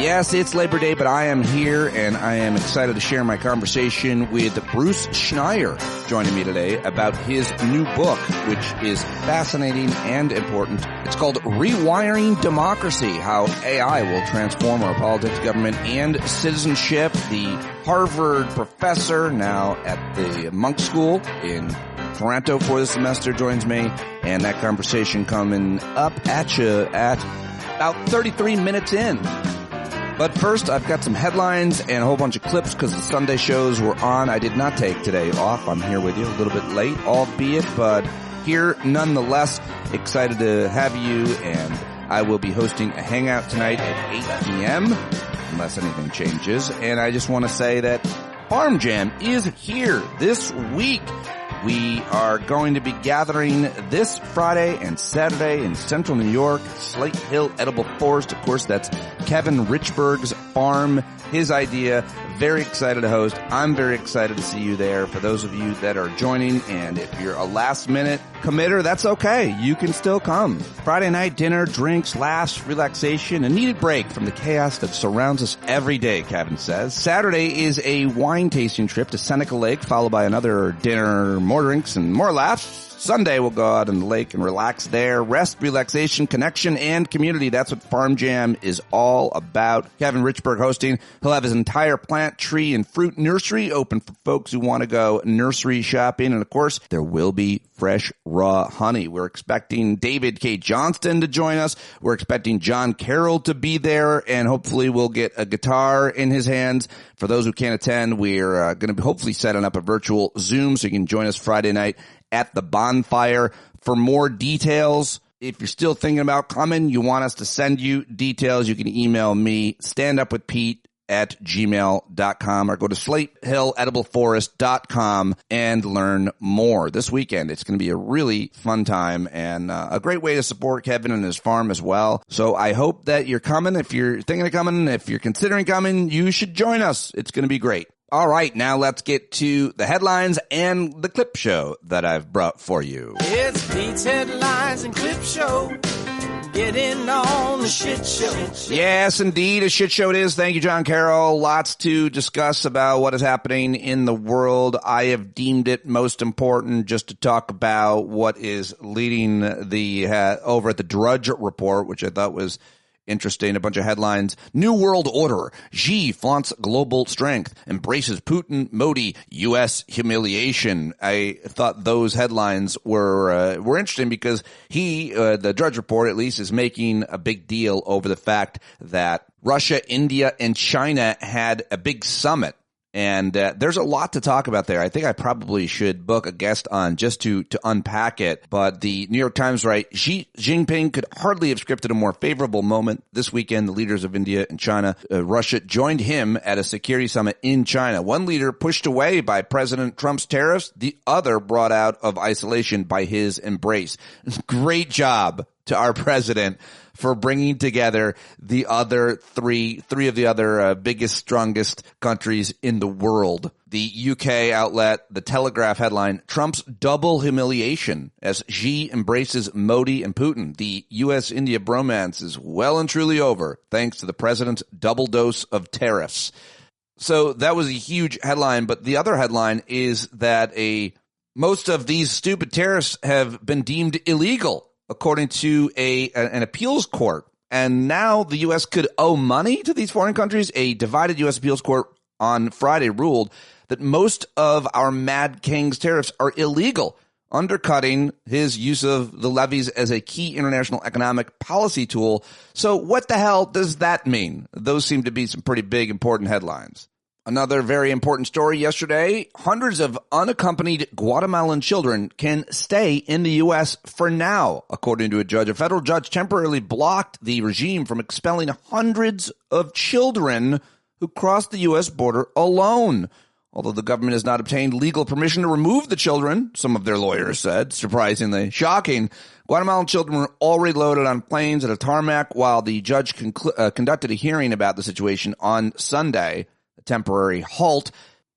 Yes, it's Labor Day, but I am here, and I am excited to share my conversation with Bruce Schneier, joining me today about his new book, which is fascinating and important. It's called Rewiring Democracy, How AI Will Transform Our Politics, Government, and Citizenship. The Harvard professor, now at the Monk School in Toronto for the semester, joins me, and that conversation coming up at you at about 33 minutes in. But first, I've got some headlines and a whole bunch of clips because the Sunday shows were on. I did not take today off. I'm here with you a little bit late, albeit, but here nonetheless. Excited to have you, and I will be hosting a Hangout tonight at 8 p.m., unless anything changes. And I just want to say that Farm Jam is here this week. We are going to be gathering this Friday and Saturday in central New York, Slate Hill Edible Forest. Of course, that's Kevin Richberg's farm, his idea. Very excited to host. I'm very excited to see you there. For those of you that are joining, and if you're a last-minute committer, that's okay. You can still come. Friday night dinner, drinks, laughs, relaxation, a needed break from the chaos that surrounds us every day, Kevin says. Saturday is a wine tasting trip to Seneca Lake, followed by another dinner, more drinks, and more laughs. Sunday, we'll go out on the lake and relax there. Rest, relaxation, connection, and community. That's what Farm Jam is all about. Kevin Richberg hosting. He'll have his entire plant, tree, and fruit nursery open for folks who want to go nursery shopping. And, of course, there will be fresh, raw honey. We're expecting David K. Johnston to join us. We're expecting Jon Carroll to be there, and hopefully we'll get a guitar in his hands. For those who can't attend, we're going to be hopefully setting up a virtual Zoom so you can join us Friday night at the bonfire. For more details, if you're still thinking about coming, you want us to send you details, you can email me, standupwithpete@gmail.com, or go to slatehilledibleforest.com and learn more. This weekend, it's going to be a really fun time and a great way to support Kevin and his farm as well. So I hope that you're coming. If you're thinking of coming, if you're considering coming, you should join us. It's going to be great. All right, now let's get to the headlines and the clip show that I've brought for you. It's Pete's Headlines and Clip Show. Get in on the shit show. Yes, indeed, a shit show it is. Thank you, Jon Carroll. Lots to discuss about what is happening in the world. I have deemed it most important just to talk about what is leading the over at the Drudge Report, which I thought was interesting. A bunch of headlines. New World Order. Xi flaunts global strength. Embraces Putin, Modi, U.S. humiliation. I thought those headlines were interesting because the Drudge Report at least is making a big deal over the fact that Russia, India, and China had a big summit. And there's a lot to talk about there. I think I probably should book a guest on just to unpack it. But the New York Times write, Xi Jinping could hardly have scripted a more favorable moment. This weekend, the leaders of India and China, Russia, joined him at a security summit in China. One leader pushed away by President Trump's tariffs. The other brought out of isolation by his embrace. Great job to our president for bringing together the other three of the other biggest, strongest countries in the world. The UK outlet, The Telegraph headline, Trump's double humiliation as Xi embraces Modi and Putin. The U.S.-India bromance is well and truly over, thanks to the president's double dose of tariffs. So that was a huge headline, but the other headline is that most of these stupid tariffs have been deemed illegal, according to an appeals court. And now the U.S. could owe money to these foreign countries. A divided U.S. appeals court on Friday ruled that most of our Mad King's tariffs are illegal, undercutting his use of the levies as a key international economic policy tool. So what the hell does that mean? Those seem to be some pretty big, important headlines. Another very important story yesterday, hundreds of unaccompanied Guatemalan children can stay in the U.S. for now, according to a judge. A federal judge temporarily blocked the regime from expelling hundreds of children who crossed the U.S. border alone. Although the government has not obtained legal permission to remove the children, some of their lawyers said, surprisingly. Shocking. Guatemalan children were already loaded on planes at a tarmac while the judge conducted a hearing about the situation on Sunday. Temporary halt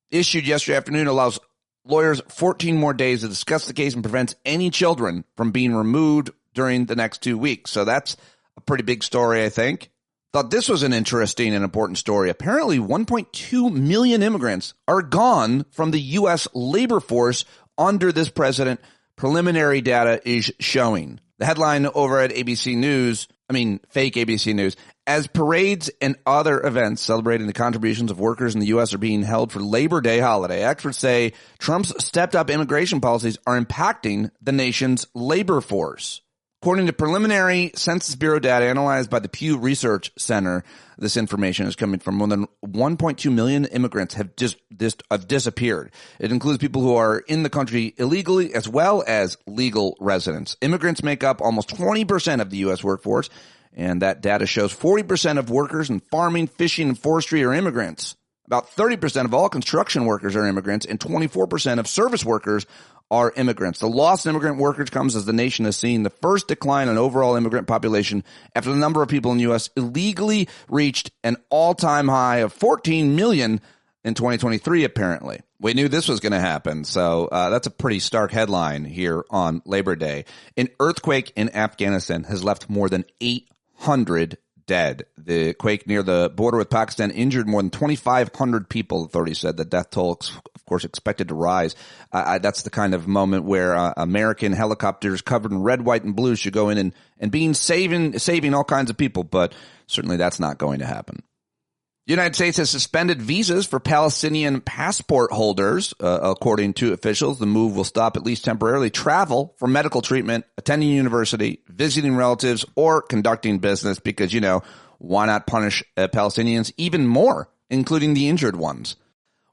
issued yesterday afternoon allows lawyers 14 more days to discuss the case and prevents any children from being removed during the next 2 weeks. So that's a pretty big story, I think. Thought this was an interesting and important story. Apparently, 1.2 million immigrants are gone from the U.S. labor force under this president. Preliminary data is showing. The headline over at ABC News, fake ABC News, as parades and other events celebrating the contributions of workers in the U.S. are being held for Labor Day holiday, experts say Trump's stepped-up immigration policies are impacting the nation's labor force. According to preliminary Census Bureau data analyzed by the Pew Research Center, this information is coming from more than 1.2 million immigrants have disappeared. It includes people who are in the country illegally as well as legal residents. Immigrants make up almost 20% of the U.S. workforce, and that data shows 40% of workers in farming, fishing, and forestry are immigrants. About 30% of all construction workers are immigrants, and 24% of service workers are immigrants. The loss in immigrant workers comes as the nation has seen the first decline in overall immigrant population after the number of people in the U.S. illegally reached an all-time high of 14 million in 2023, apparently. We knew this was going to happen, so that's a pretty stark headline here on Labor Day. An earthquake in Afghanistan has left more than 800 dead. The quake near the border with Pakistan injured more than 2,500 people, authorities said. The death toll, of course, expected to rise. That's the kind of moment where American helicopters covered in red, white, and blue should go in and saving all kinds of people, but certainly that's not going to happen. The United States has suspended visas for Palestinian passport holders. According to officials, the move will stop, at least temporarily, travel for medical treatment, attending university, visiting relatives, or conducting business because, why not punish Palestinians even more, including the injured ones?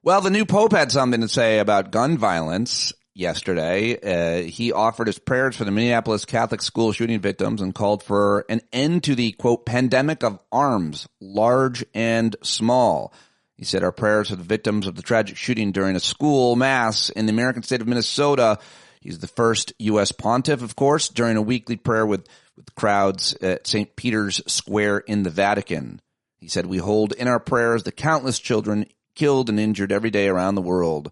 Well, the new Pope had something to say about gun violence yesterday. He offered his prayers for the Minneapolis Catholic school shooting victims and called for an end to the, quote, pandemic of arms, large and small. He said, our prayers for the victims of the tragic shooting during a school mass in the American state of Minnesota. He's the first U.S. pontiff, of course, during a weekly prayer with crowds at St. Peter's Square in the Vatican. He said, we hold in our prayers the countless children killed and injured every day around the world.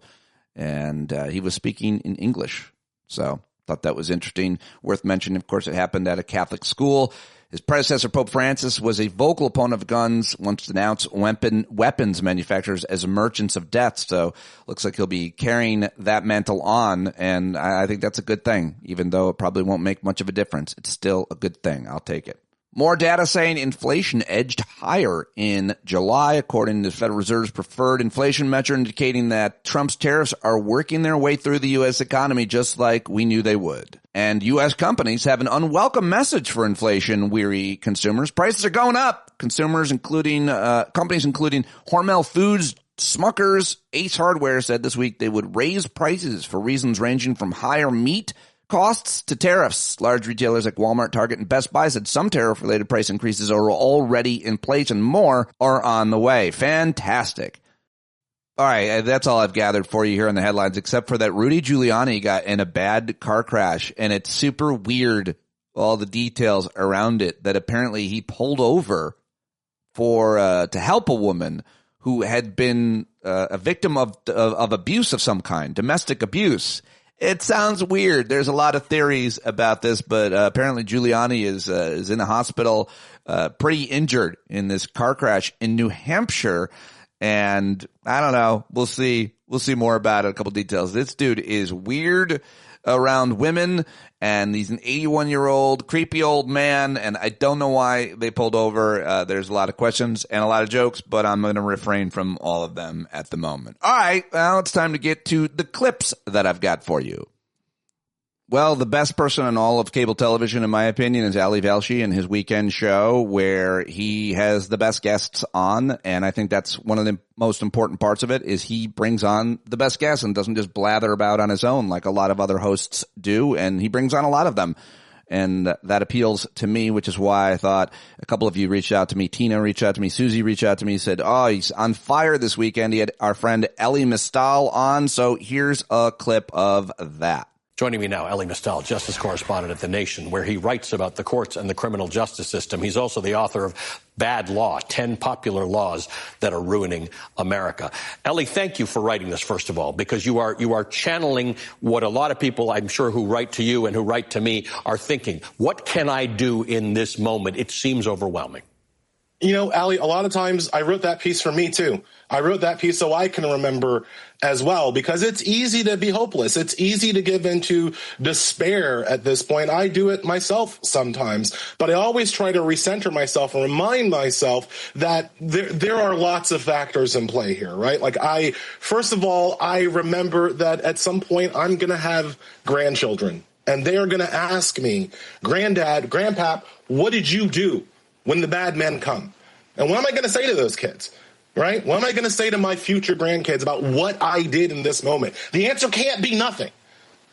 And he was speaking in English. So thought that was interesting. Worth mentioning, of course, it happened at a Catholic school. His predecessor, Pope Francis, was a vocal opponent of guns, once denounced weapons manufacturers as merchants of death. So looks like he'll be carrying that mantle on. And I think that's a good thing, even though it probably won't make much of a difference. It's still a good thing. I'll take it. More data saying inflation edged higher in July, according to the Federal Reserve's preferred inflation measure, indicating that Trump's tariffs are working their way through the U.S. economy just like we knew they would. And U.S. companies have an unwelcome message for inflation-weary consumers. Prices are going up. Consumers, companies including Hormel Foods, Smuckers, Ace Hardware said this week they would raise prices for reasons ranging from higher meat costs to tariffs. Large retailers like Walmart, Target, and Best Buy said some tariff-related price increases are already in place and more are on the way. Fantastic. All right, that's all I've gathered for you here on the headlines, except for that Rudy Giuliani got in a bad car crash, and it's super weird, all the details around it, that apparently he pulled over to help a woman who had been a victim of abuse of some kind, domestic abuse. It sounds weird. There's a lot of theories about this, but apparently Giuliani is in the hospital, pretty injured in this car crash in New Hampshire. And I don't know. We'll see. We'll see more about it. A couple details. This dude is weird around women, and he's an 81-year-old creepy old man, and I don't know why they pulled over. There's a lot of questions and a lot of jokes, but I'm going to refrain from all of them at the moment. All right, now it's time to get to the clips that I've got for you. Well, the best person in all of cable television, in my opinion, is Ali Velshi and his weekend show, where he has the best guests on. And I think that's one of the most important parts of it, is he brings on the best guests and doesn't just blather about on his own like a lot of other hosts do. And he brings on a lot of them. And that appeals to me, which is why I thought a couple of you reached out to me. Tina reached out to me. Susie reached out to me, said, oh, he's on fire this weekend. He had our friend Elie Mystal on. So here's a clip of that. Joining me now, Elie Mystal, justice correspondent at The Nation, where he writes about the courts and the criminal justice system. He's also the author of Bad Law, 10 popular laws that are ruining America. Elie, thank you for writing this, first of all, because you are channeling what a lot of people, I'm sure, who write to you and who write to me are thinking. What can I do in this moment? It seems overwhelming. You know, Ali, a lot of times I wrote that piece for me too. I wrote that piece so I can remember as well, because it's easy to be hopeless. It's easy to give into despair at this point. I do it myself sometimes, but I always try to recenter myself and remind myself that there are lots of factors in play here, right? Like first of all, I remember that at some point I'm going to have grandchildren, and they are going to ask me, Granddad, Grandpap, what did you do when the bad men come? And what am I going to say to those kids, right? What am I going to say to my future grandkids about what I did in this moment? The answer can't be nothing.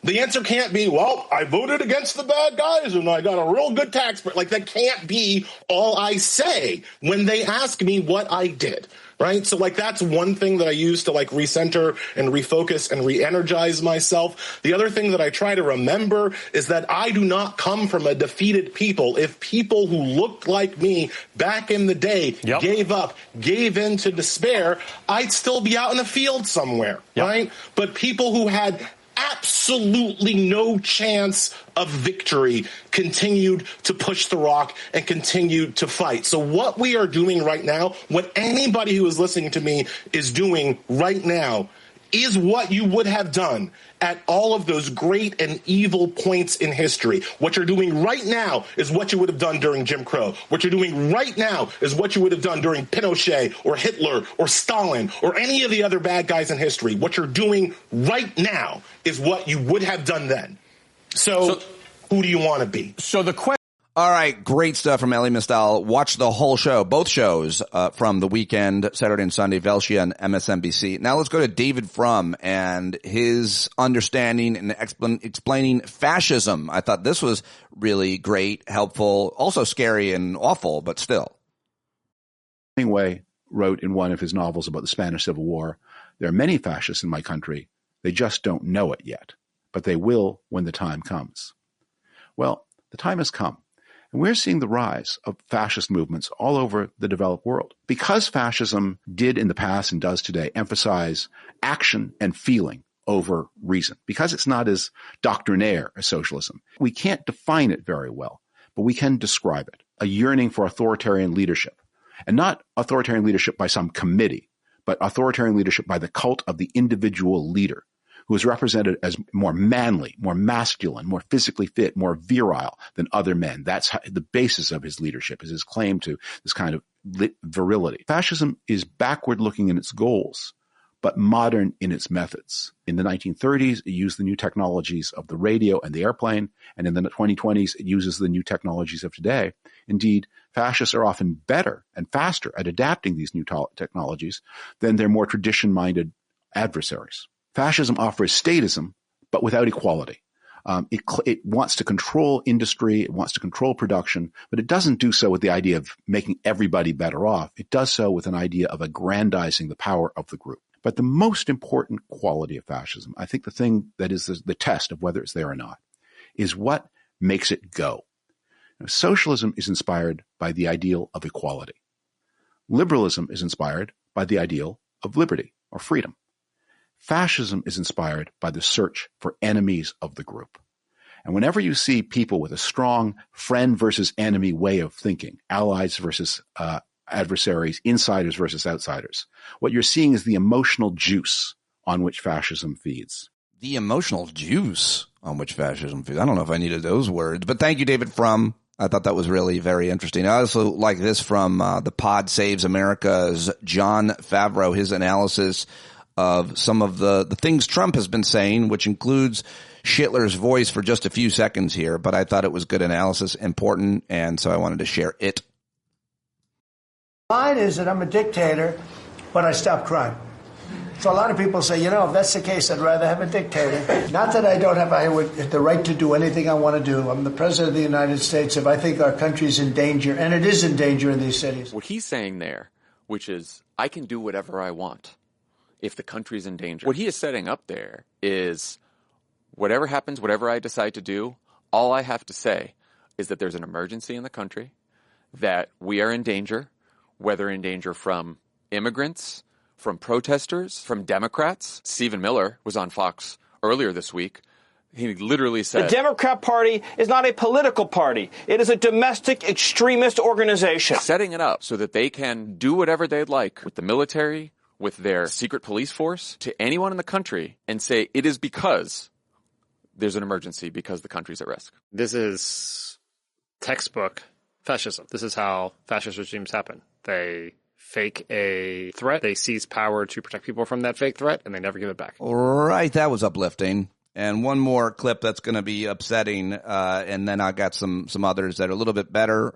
The answer can't be, well, I voted against the bad guys and I got a real good tax break. Like, that can't be all I say when they ask me what I did, right? So, like, that's one thing that I use to, like, recenter and refocus and re-energize myself. The other thing that I try to remember is that I do not come from a defeated people. If people who looked like me back in the day gave up, gave in to despair, I'd still be out in a field somewhere, right? But people who had absolutely no chance of victory continued to push the rock and continued to fight. So what we are doing right now, what anybody who is listening to me is doing right now, is what you would have done at all of those great and evil points in history. What you're doing right now is what you would have done during Jim Crow. What you're doing right now is what you would have done during Pinochet or Hitler or Stalin or any of the other bad guys in history. What you're doing right now is what you would have done then. So who do you want to be? So the question. All right, great stuff from Elie Mystal. Watch the whole show, both shows from the weekend, Saturday and Sunday, Velshia and MSNBC. Now let's go to David Frum and his understanding and explaining fascism. I thought this was really great, helpful, also scary and awful, but still. Hemingway wrote in one of his novels about the Spanish Civil War, there are many fascists in my country. They just don't know it yet, but they will when the time comes. Well, the time has come. And we're seeing the rise of fascist movements all over the developed world. Because fascism did in the past and does today emphasize action and feeling over reason, because it's not as doctrinaire as socialism, we can't define it very well, but we can describe it. A yearning for authoritarian leadership, and not authoritarian leadership by some committee, but authoritarian leadership by the cult of the individual leader, who is represented as more manly, more masculine, more physically fit, more virile than other men. That's the basis of his leadership, is his claim to this kind of virility. Fascism is backward looking in its goals, but modern in its methods. In the 1930s, it used the new technologies of the radio and the airplane, and in the 2020s, it uses the new technologies of today. Indeed, fascists are often better and faster at adapting these new technologies than their more tradition-minded adversaries. Fascism offers statism, but without equality. It wants to control industry, it wants to control production, but it doesn't do so with the idea of making everybody better off. It does so with an idea of aggrandizing the power of the group. But the most important quality of fascism, I think the thing that is the test of whether it's there or not, is what makes it go. Now, socialism is inspired by the ideal of equality. Liberalism is inspired by the ideal of liberty or freedom. Fascism is inspired by the search for enemies of the group. And whenever you see people with a strong friend versus enemy way of thinking, allies versus adversaries, insiders versus outsiders, what you're seeing is the emotional juice on which fascism feeds. The emotional juice on which fascism feeds. I don't know if I needed those words, but thank you, David Frum. I thought that was really very interesting. I also like this from the Pod Saves America's Jon Favreau, his analysis of some of the things Trump has been saying, which includes Schittler's voice for just a few seconds here, but I thought it was good analysis, important, and so I wanted to share it. Mine is that I'm a dictator, but I stop crime. So a lot of people say, if that's the case, I'd rather have a dictator. Not that I don't have the right to do anything I want to do. I'm the president of the United States. If I think our country's in danger, and it is in danger in these cities. What he's saying there, which is, I can do whatever I want if the country's in danger. What he is setting up there is, whatever happens, whatever I decide to do, all I have to say is that there's an emergency in the country, that we are in danger, whether in danger from immigrants, from protesters, from Democrats. Stephen Miller was on Fox earlier this week. He literally said, the Democrat Party is not a political party. It is a domestic extremist organization. Setting it up so that they can do whatever they'd like with the military, with their secret police force, to anyone in the country, and say it is because there's an emergency, because the country's at risk. This is textbook fascism. This is how fascist regimes happen. They fake a threat, they seize power to protect people from that fake threat, and they never give it back. All right, that was uplifting. And one more clip that's going to be upsetting, and then I got some others that are a little bit better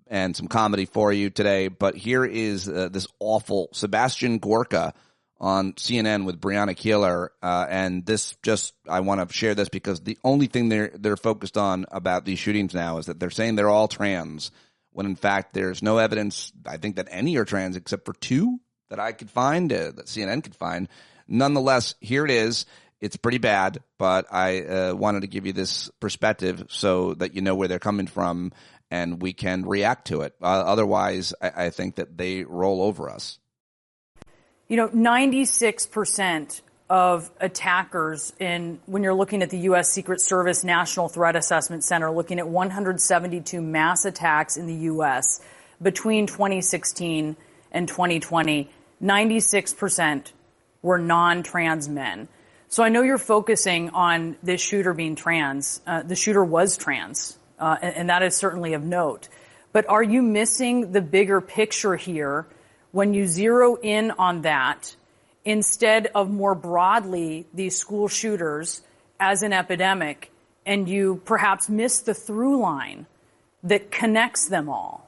and some comedy for you today. But here is this awful Sebastian Gorka on CNN with Breonna Keeler, and this just, I want to share this because the only thing they're focused on about these shootings now is that they're saying they're all trans, when in fact there's no evidence, I think, that any are trans except for two that I could find, that CNN could find. Nonetheless, here it is. It's pretty bad, but I wanted to give you this perspective so that you know where they're coming from and we can react to it. Otherwise, I think that they roll over us. 96% of attackers when you're looking at the U.S. Secret Service National Threat Assessment Center, looking at 172 mass attacks in the U.S. between 2016 and 2020, 96% were non-trans men. So I know you're focusing on this shooter being trans. The shooter was trans, and that is certainly of note. But are you missing the bigger picture here when you zero in on that instead of more broadly these school shooters as an epidemic, and you perhaps miss the through line that connects them all?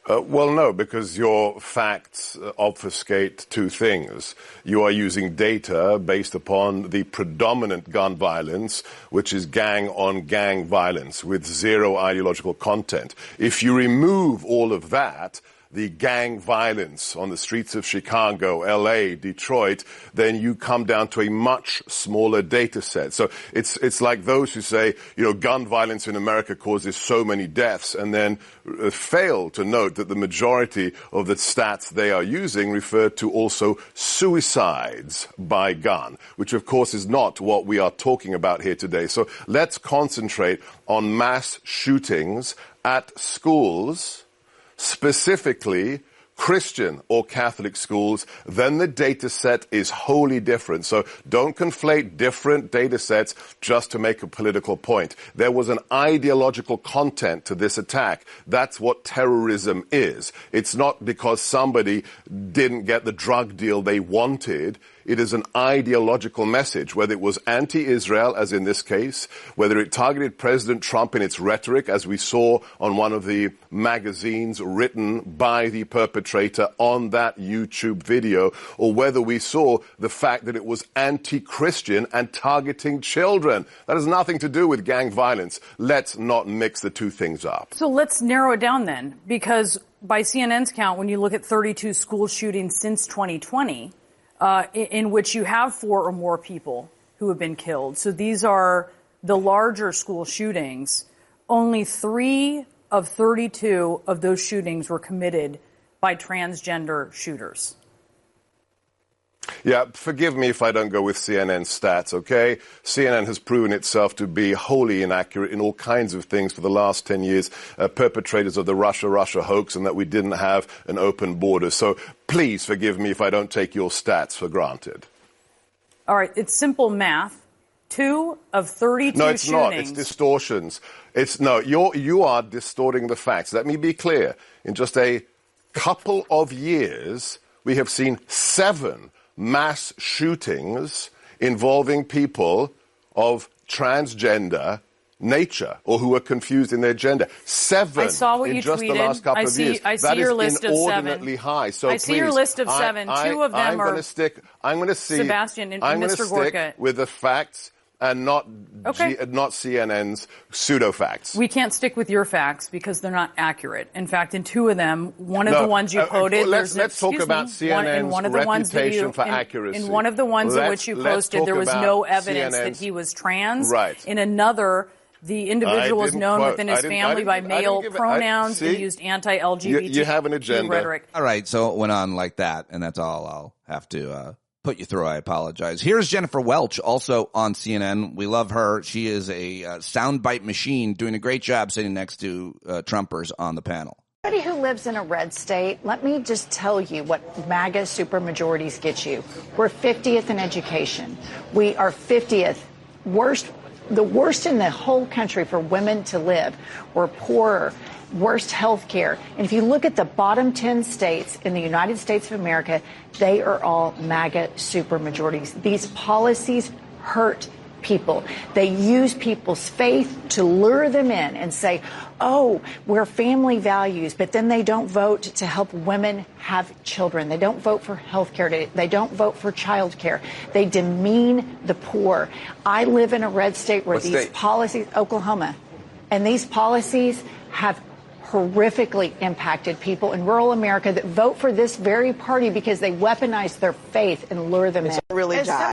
Well, no, because your facts obfuscate two things. You are using data based upon the predominant gun violence, which is gang-on-gang violence with zero ideological content. If you remove all of that, the gang violence on the streets of Chicago, LA, Detroit, then you come down to a much smaller data set. So it's like those who say, gun violence in America causes so many deaths, and then fail to note that the majority of the stats they are using refer to also suicides by gun, which of course is not what we are talking about here today. So let's concentrate on mass shootings at schools, specifically Christian or Catholic schools. Then the data set is wholly different. So don't conflate different data sets just to make a political point. There was an ideological content to this attack. That's what terrorism is. It's not because somebody didn't get the drug deal they wanted. It is an ideological message, whether it was anti-Israel, as in this case, whether it targeted President Trump in its rhetoric, as we saw on one of the magazines written by the perpetrator on that YouTube video, or whether we saw the fact that it was anti-Christian and targeting children. That has nothing to do with gang violence. Let's not mix the two things up. So let's narrow it down then, because by CNN's count, when you look at 32 school shootings since 2020, in which you have 4 or more people who have been killed. So these are the larger school shootings. Only 3 of 32 of those shootings were committed by transgender shooters. Yeah, forgive me if I don't go with CNN stats, okay? CNN has proven itself to be wholly inaccurate in all kinds of things for the last 10 years, perpetrators of the Russia hoax, and that we didn't have an open border. So please forgive me if I don't take your stats for granted. All right, it's simple math. 2 of 32 No, it's shootings. not. It's distortions. You are distorting the facts. Let me be clear. In just a couple of years, we have seen 7 mass shootings involving people of transgender nature or who are confused in their gender. 7 I saw what in you just tweeted. the last couple of years. I see that your is list of 7. inordinately high. So I see your list of 7. 2 of them are Sebastian and Mr. Gorka. Stick with the facts and not CNN's pseudo facts. We can't stick with your facts because they're not accurate. In fact, in 2 of them, one of the ones you quoted. Let's talk about CNN's reputation for accuracy. In one of the ones in which you posted, there was no evidence that he was trans. Right. In another, the individual was known within his family by male pronouns and used anti-LGBT you have an agenda. rhetoric. All right, so it went on like that, and that's all I'll have to put you through. I apologize. Here's Jennifer Welch, also on CNN. We love her. She is a soundbite machine, doing a great job sitting next to Trumpers on the panel. Anybody who lives in a red state, let me just tell you what MAGA supermajorities get you. We're 50th in education. We are 50th the worst in the whole country for women to live. We're poorer, worst health care. And if you look at the bottom 10 states in the United States of America, they are all MAGA supermajorities. These policies hurt people. They use people's faith to lure them in and say, oh, we're family values, but then they don't vote to help women have children. They don't vote for health care. They don't vote for child care. They demean the poor. I live in a red state where policies, Oklahoma, and these policies have horrifically impacted people in rural America that vote for this very party because they weaponize their faith and lure them in. Really die.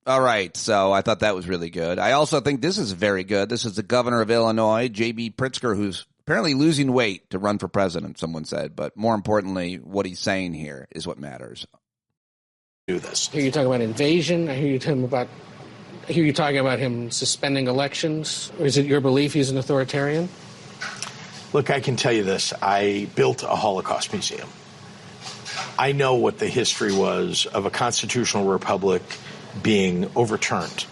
All right, so I thought that was really good. I also think this is very good. This is the governor of Illinois, J.B. Pritzker, who's apparently losing weight to run for president, someone said. But more importantly, what he's saying here is what matters. Do this. I hear you talking about invasion. I hear you talking about him suspending elections. Or is it your belief he's an authoritarian? Look, I can tell you this. I built a Holocaust museum. I know what the history was of a constitutional republic being overturned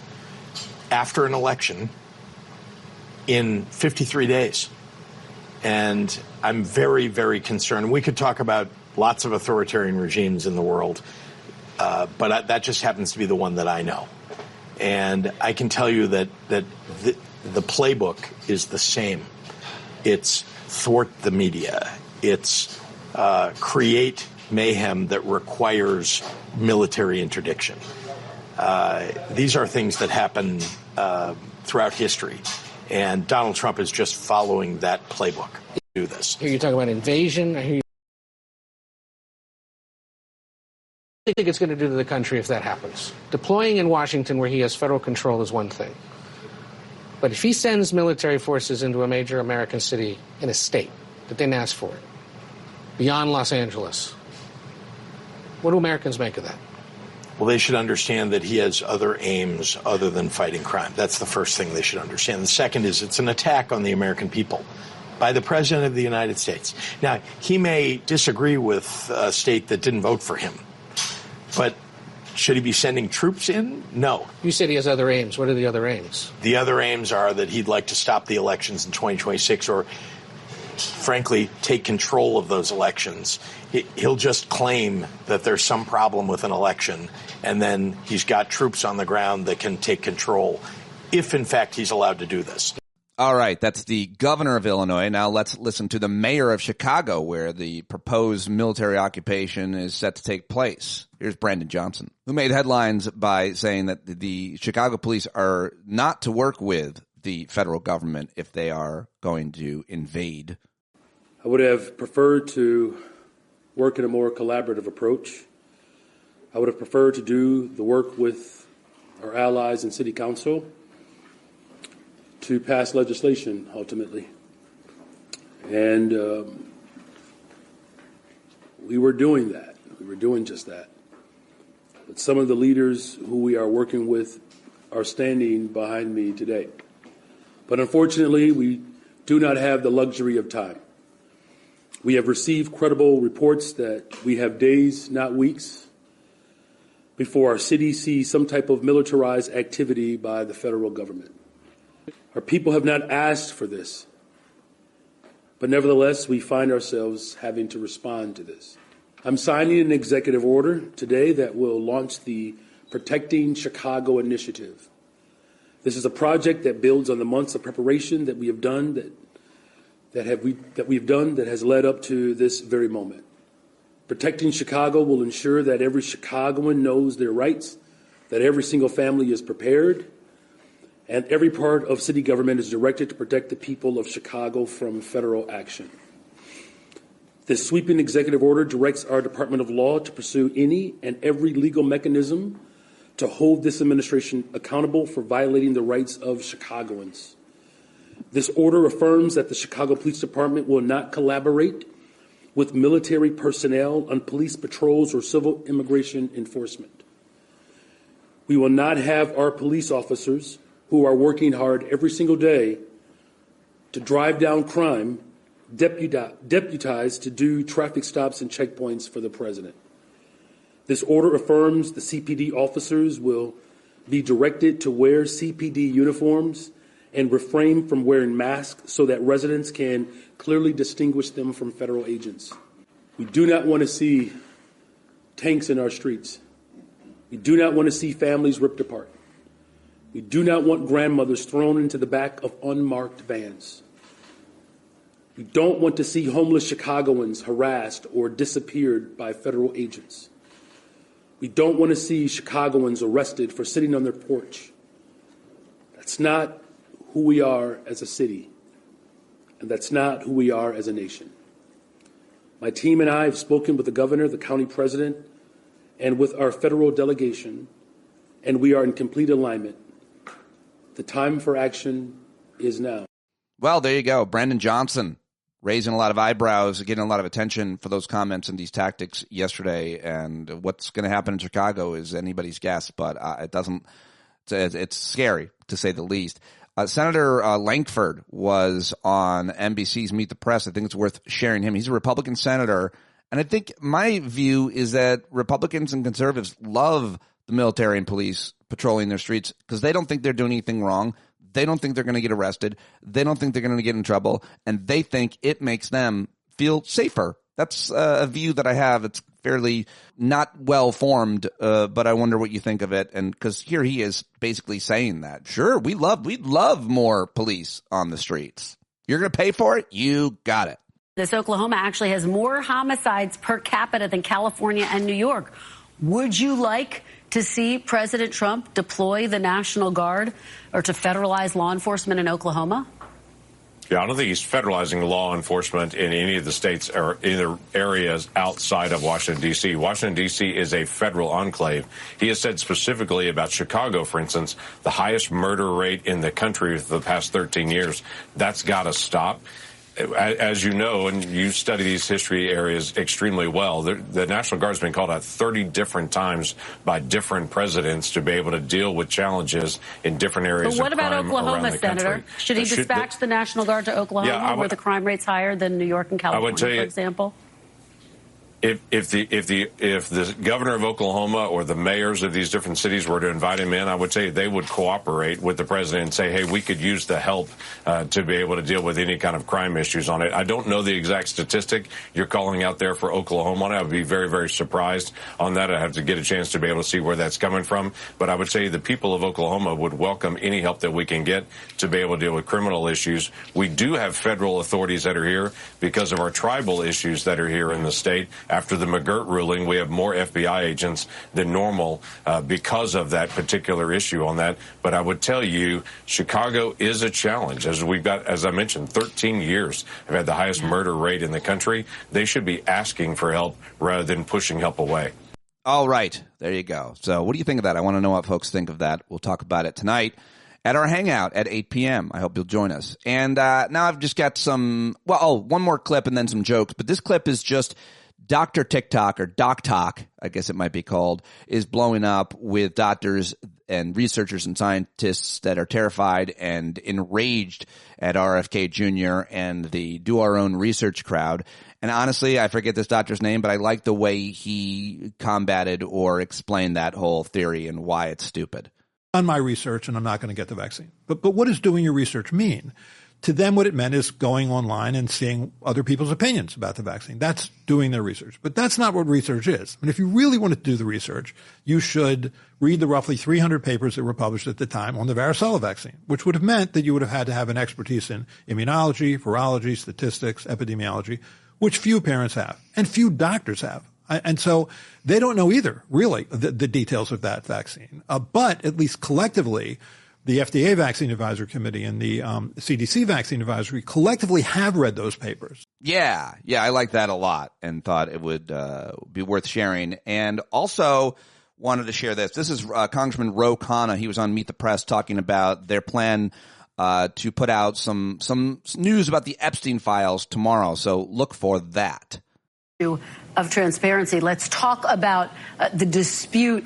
after an election in 53 days. And I'm very, very concerned. We could talk about lots of authoritarian regimes in the world, but that just happens to be the one that I know. And I can tell you that the playbook is the same. It's thwart the media. It's create mayhem that requires military interdiction. These are things that happen throughout history, and Donald Trump is just following that playbook. Do this. I hear you talking about invasion. I hear you. What do you think it's going to do to the country if that happens? Deploying in Washington where he has federal control is one thing. But if he sends military forces into a major American city in a state that didn't ask for it, beyond Los Angeles, what do Americans make of that? Well, they should understand that he has other aims other than fighting crime. That's the first thing they should understand. The second is it's an attack on the American people by the President of the United States. Now, he may disagree with a state that didn't vote for him, but should he be sending troops in? No. You said he has other aims. What are the other aims? The other aims are that he'd like to stop the elections in 2026 or, frankly, take control of those elections. He'll just claim that there's some problem with an election, and then he's got troops on the ground that can take control if, in fact, he's allowed to do this. All right, that's the governor of Illinois. Now let's listen to the mayor of Chicago, where the proposed military occupation is set to take place. Here's Brandon Johnson, who made headlines by saying that the Chicago police are not to work with the federal government if they are going to invade. I would have preferred to work in a more collaborative approach. I would have preferred to do the work with our allies in City Council to pass legislation ultimately. And we were doing that. We were doing just that. But some of the leaders who we are working with are standing behind me today. But unfortunately, we do not have the luxury of time. We have received credible reports that we have days, not weeks, before our city sees some type of militarized activity by the federal government. Our people have not asked for this, but nevertheless, we find ourselves having to respond to this. I'm signing an executive order today that will launch the Protecting Chicago Initiative. This is a project that builds on the months of preparation that we have done that has led up to this very moment. Protecting Chicago will ensure that every Chicagoan knows their rights, that every single family is prepared, and every part of city government is directed to protect the people of Chicago from federal action. This sweeping executive order directs our Department of Law to pursue any and every legal mechanism to hold this administration accountable for violating the rights of Chicagoans. This order affirms that the Chicago Police Department will not collaborate with military personnel on police patrols or civil immigration enforcement. We will not have our police officers who are working hard every single day to drive down crime deputized to do traffic stops and checkpoints for the president. This order affirms the CPD officers will be directed to wear CPD uniforms and refrain from wearing masks so that residents can clearly distinguish them from federal agents. We do not want to see tanks in our streets. We do not want to see families ripped apart. We do not want grandmothers thrown into the back of unmarked vans. We don't want to see homeless Chicagoans harassed or disappeared by federal agents. We don't want to see Chicagoans arrested for sitting on their porch. That's not who we are as a city, and that's not who we are as a nation. My team and I have spoken with the governor, the county president, and with our federal delegation, and we are in complete alignment. The time for action is now. Well, there you go. Brandon Johnson raising a lot of eyebrows, getting a lot of attention for those comments and these tactics yesterday. And what's going to happen in Chicago is anybody's guess, but it's scary to say the least. Senator Lankford was on NBC's Meet the Press. I think it's worth sharing him. He's a Republican senator. And I think my view is that Republicans and conservatives love the military and police patrolling their streets because they don't think they're doing anything wrong. They don't think they're going to get arrested. They don't think they're going to get in trouble. And they think it makes them feel safer. That's a view that I have. It's fairly not well formed, but I wonder what you think of it. And because here he is basically saying that, sure, we'd love more police on the streets. You're going to pay for it? You got it. This Oklahoma actually has more homicides per capita than California and New York. Would you like to see President Trump deploy the National Guard or to federalize law enforcement in Oklahoma? Yeah, I don't think he's federalizing law enforcement in any of the states or either areas outside of Washington, D.C. Washington, D.C. is a federal enclave. He has said specifically about Chicago, for instance, the highest murder rate in the country for the past 13 years. That's got to stop. As you know, and you study these history areas extremely well, the National Guard has been called out 30 different times by different presidents to be able to deal with challenges in different areas. But what about Oklahoma, Senator? Should he dispatch the National Guard to Oklahoma, where the crime rate's higher than New York and California, for example? If the governor of Oklahoma or the mayors of these different cities were to invite him in, I would say they would cooperate with the president and say, hey, we could use the help to be able to deal with any kind of crime issues on it. I don't know the exact statistic you're calling out there for Oklahoma. I would be very, very surprised on that. I have to get a chance to be able to see where that's coming from. But I would say the people of Oklahoma would welcome any help that we can get to be able to deal with criminal issues. We do have federal authorities that are here because of our tribal issues that are here in the state. After the McGirt ruling, we have more FBI agents than normal because of that particular issue on that. But I would tell you, Chicago is a challenge. As we've got, as I mentioned, 13 years have had the highest murder rate in the country. They should be asking for help rather than pushing help away. All right. There you go. So what do you think of that? I want to know what folks think of that. We'll talk about it tonight at our Hangout at 8 p.m. I hope you'll join us. And now I've just got one more clip and then some jokes. But this clip is just Dr. Tik Tok, or Doc Talk, I guess it might be called, is blowing up with doctors and researchers and scientists that are terrified and enraged at RFK Jr. and the Do Our Own Research crowd. And honestly, I forget this doctor's name, but I like the way he combated or explained that whole theory and why it's stupid. On my research, and I'm not going to get the vaccine. But what does doing your research mean? To them, what it meant is going online and seeing other people's opinions about the vaccine. That's doing their research. But that's not what research is. And if you really want to do the research, you should read the roughly 300 papers that were published at the time on the varicella vaccine, which would have meant that you would have had to have an expertise in immunology, virology, statistics, epidemiology, which few parents have and few doctors have. And so they don't know either, really, the details of that vaccine. But at least collectively, the FDA Vaccine Advisory Committee and the CDC Vaccine Advisory collectively have read those papers. Yeah, I like that a lot and thought it would be worth sharing. And also wanted to share this. This is Congressman Ro Khanna. He was on Meet the Press talking about their plan to put out some news about the Epstein files tomorrow. So look for that. Of transparency, let's talk about the dispute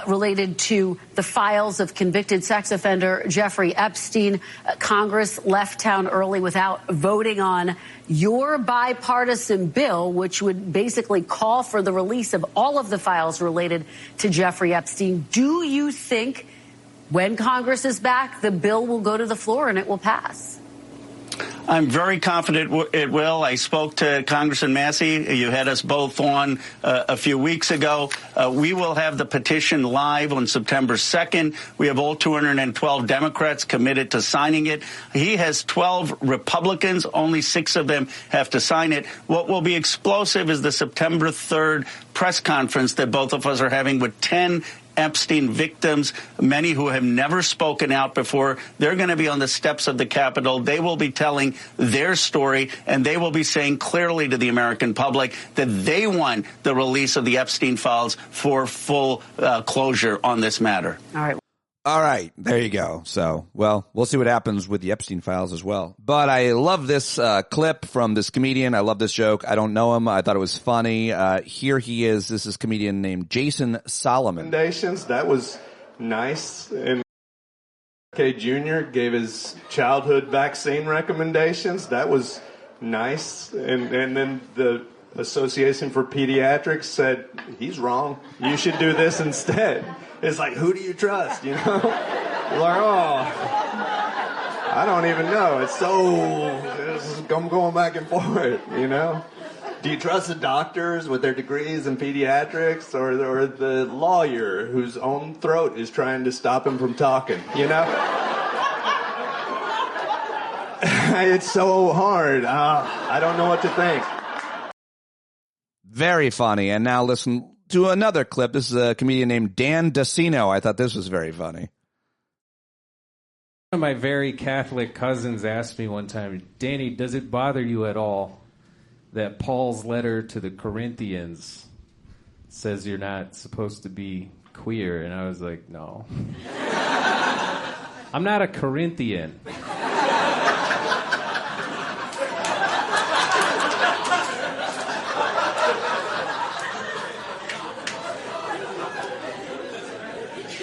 related to the files of convicted sex offender Jeffrey Epstein. Congress left town early without voting on your bipartisan bill, which would basically call for the release of all of the files related to Jeffrey Epstein. Do you think when Congress is back, the bill will go to the floor and it will pass? I'm very confident it will. I spoke to Congressman Massey. You had us both on a few weeks ago. We will have the petition live on September 2nd. We have all 212 Democrats committed to signing it. He has 12 Republicans. Only 6 of them have to sign it. What will be explosive is the September 3rd press conference that both of us are having with 10 Epstein victims, many who have never spoken out before. They're going to be on the steps of the Capitol. They will be telling their story, and they will be saying clearly to the American public that they want the release of the Epstein files for full closure on this matter. All right. There you go. So, well, we'll see what happens with the Epstein files as well. But I love this clip from this comedian. I love this joke. I don't know him. I thought it was funny. Here he is. This is a comedian named Jason Solomon. That was nice. And K. Jr. gave his childhood vaccine recommendations. That was nice. And then the Association for Pediatrics said, he's wrong. You should do this instead. It's like, who do you trust, you know? You're like, oh, I don't even know. I'm going back and forth, you know? Do you trust the doctors with their degrees in pediatrics or the lawyer whose own throat is trying to stop him from talking, you know? It's so hard. I don't know what to think. Very funny. And now listen to another clip. This is a comedian named Dan Dacino. I thought this was very funny. One of my very Catholic cousins asked me one time, Danny, does it bother you at all that Paul's letter to the Corinthians says you're not supposed to be queer? And I was like, no. I'm not a Corinthian.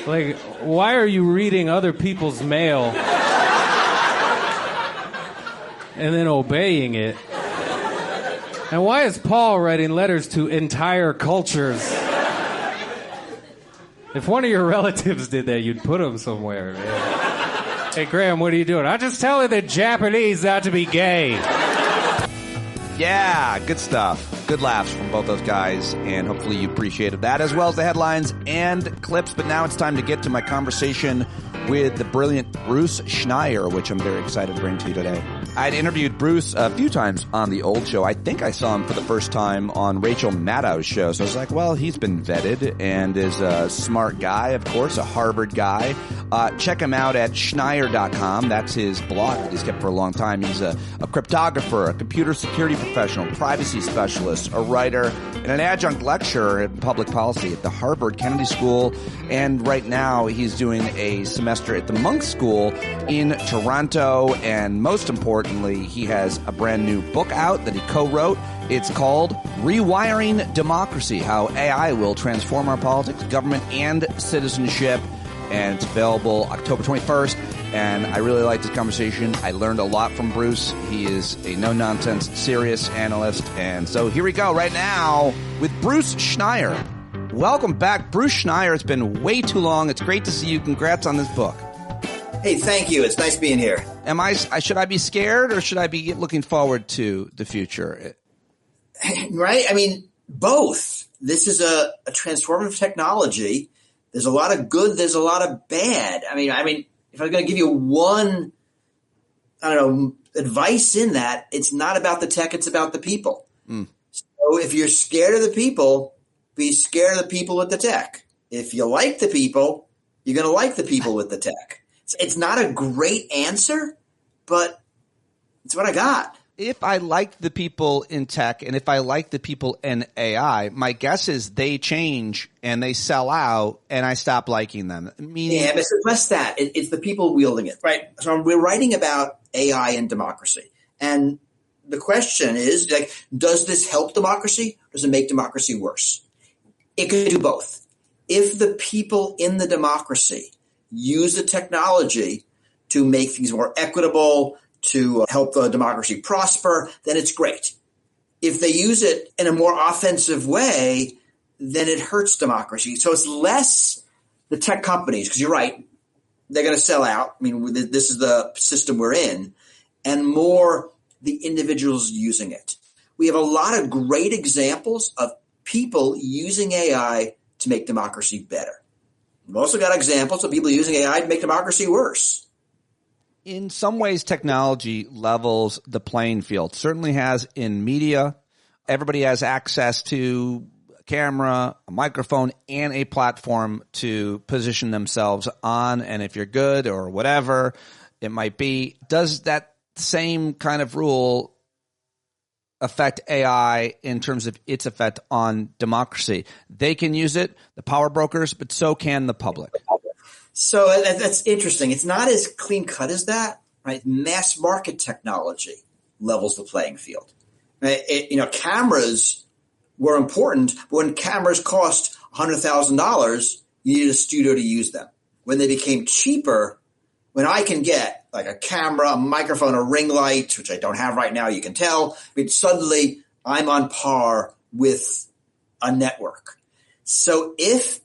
Like, why are you reading other people's mail and then obeying it? And why is Paul writing letters to entire cultures? If one of your relatives did that, you'd put them somewhere. Man. Hey, Graham, what are you doing? I just tell her the Japanese ought to be gay. Yeah, good stuff. Good laughs from both those guys, and hopefully you appreciated that, as well as the headlines and clips. But now it's time to get to my conversation with the brilliant Bruce Schneier, which I'm very excited to bring to you today. I'd interviewed Bruce a few times on the old show. I think I saw him for the first time on Rachel Maddow's show. So I was like, well, he's been vetted and is a smart guy, of course, a Harvard guy. Check him out at Schneier.com. That's his blog that he's kept for a long time. He's a cryptographer, a computer security professional, privacy specialist, a writer, and an adjunct lecturer in public policy at the Harvard Kennedy School. And right now he's doing a semester at the Monk School in Toronto. And most importantly, he has a brand new book out that he co-wrote. It's called Rewiring Democracy, How AI Will Transform Our Politics, Government, and Citizenship. And it's available October 21st. And I really liked this conversation. I learned a lot from Bruce. He is a no-nonsense, serious analyst. And so here we go right now with Bruce Schneier. Welcome back, Bruce Schneier. It's been way too long. It's great to see you. Congrats on this book. Hey, thank you. It's nice being here. Should I be scared or should I be looking forward to the future? Right? I mean, both. This is a transformative technology. There's a lot of good. There's a lot of bad. I mean, if I'm going to give you one, advice in that, it's not about the tech. It's about the people. So if you're scared of the people, be scared of the people with the tech. If you like the people, you're going to like the people with the tech. It's not a great answer, but it's what I got. If I like the people in tech and if I like the people in AI, my guess is they change and they sell out and I stop liking them. Yeah, but it's less that. It's the people wielding it, right? So we're writing about AI and democracy. And the question is, does this help democracy or does it make democracy worse? It could do both. if the people in the democracy use the technology to make things more equitable, to help the democracy prosper, then it's great. If they use it in a more offensive way, then it hurts democracy. So it's less the tech companies, because you're right, they're going to sell out. I mean, this is the system we're in, and more the individuals using it. We have a lot of great examples of people using AI to make democracy better. We've also got examples of people using AI to make democracy worse. In some ways, technology levels the playing field. Certainly has in media. Everybody has access to a camera, a microphone, and a platform to position themselves on. And if you're good or whatever it might be, does that same kind of rule affect AI in terms of its effect on democracy? They can use it, the power brokers, but so can the public. So that's interesting. It's not as clean cut as that, right? Mass market technology levels the playing field. Right? Cameras were important, but when cameras cost $100,000, you needed a studio to use them. When they became cheaper, when I can get like a camera, a microphone, a ring light, which I don't have right now, you can tell, but suddenly I'm on par with a network. So if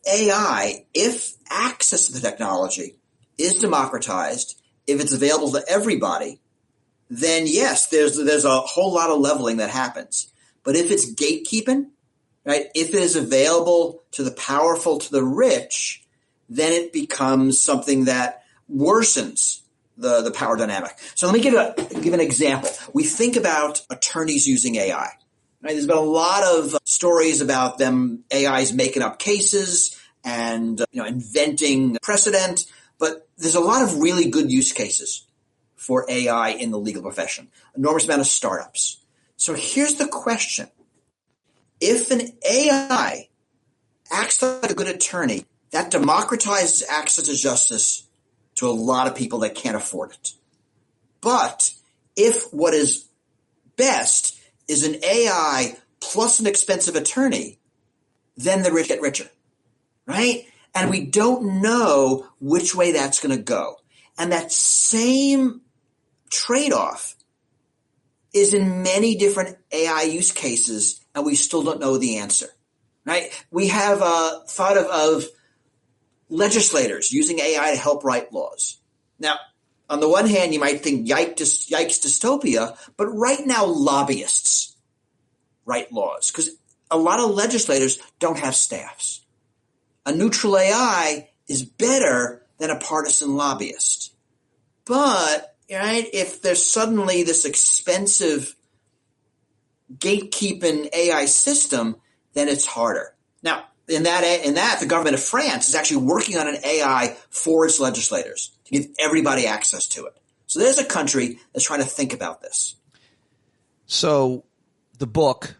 access to the technology is democratized, if it's available to everybody, then yes, there's a whole lot of leveling that happens. But if it's gatekeeping, right, if it is available to the powerful, to the rich, then it becomes something that worsens the power dynamic. So let me give an example. We think about attorneys using AI. Right? There's been a lot of stories about them, AIs making up cases and inventing precedent, but there's a lot of really good use cases for AI in the legal profession. Enormous amount of startups. So here's the question. If an AI acts like a good attorney, that democratizes access to justice to a lot of people that can't afford it. But if what is best is an AI plus an expensive attorney, then the rich get richer, right? And we don't know which way that's going to go. And that same trade-off is in many different AI use cases, and we still don't know the answer, right? We have thought of legislators using AI to help write laws. Now, on the one hand, you might think yikes dystopia, but right now lobbyists write laws because a lot of legislators don't have staffs. A neutral AI is better than a partisan lobbyist. But, right, if there's suddenly this expensive gatekeeping AI system, then it's harder. Now, in that, the government of France is actually working on an AI for its legislators to give everybody access to it. So there's a country that's trying to think about this. So the book,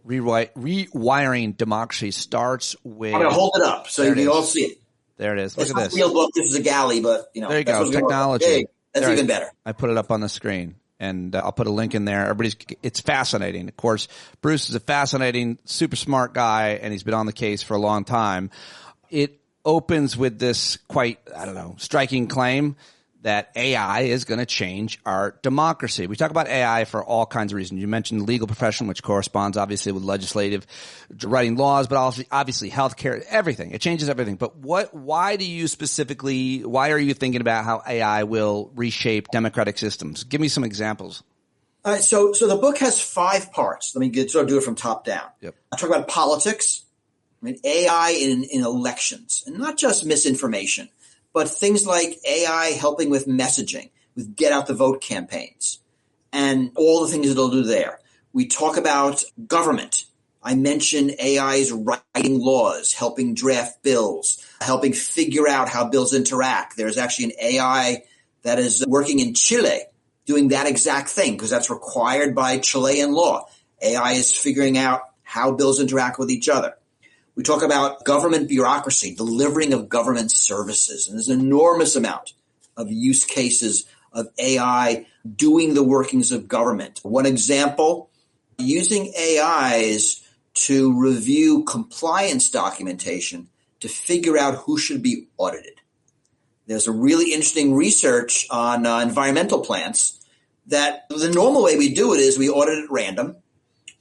Rewiring Democracy, starts with... I'm going to hold it up so you can all see it. There it is. Look it's at this. It's not a real book. This is a galley, but, there you go. Technology. That's even better. I put it up on the screen. And I'll put a link in there. It's fascinating. Of course, Bruce is a fascinating, super smart guy, and he's been on the case for a long time. It opens with this quite, striking claim that AI is going to change our democracy. We talk about AI for all kinds of reasons. You mentioned the legal profession, which corresponds obviously with legislative writing laws, but also obviously healthcare, everything. It changes everything. But why are you thinking about how AI will reshape democratic systems? Give me some examples. All right. So the book has 5 parts. Let me do it from top down. Yep. I talk about politics, AI in elections, and not just misinformation, but things like AI helping with messaging, with get out the vote campaigns, and all the things it'll do there. We talk about government. I mentioned AI's writing laws, helping draft bills, helping figure out how bills interact. There's actually an AI that is working in Chile doing that exact thing because that's required by Chilean law. AI is figuring out how bills interact with each other. We talk about government bureaucracy, delivering of government services, and there's an enormous amount of use cases of AI doing the workings of government. One example, using AIs to review compliance documentation to figure out who should be audited. There's a really interesting research on environmental plants that the normal way we do it is we audit at random,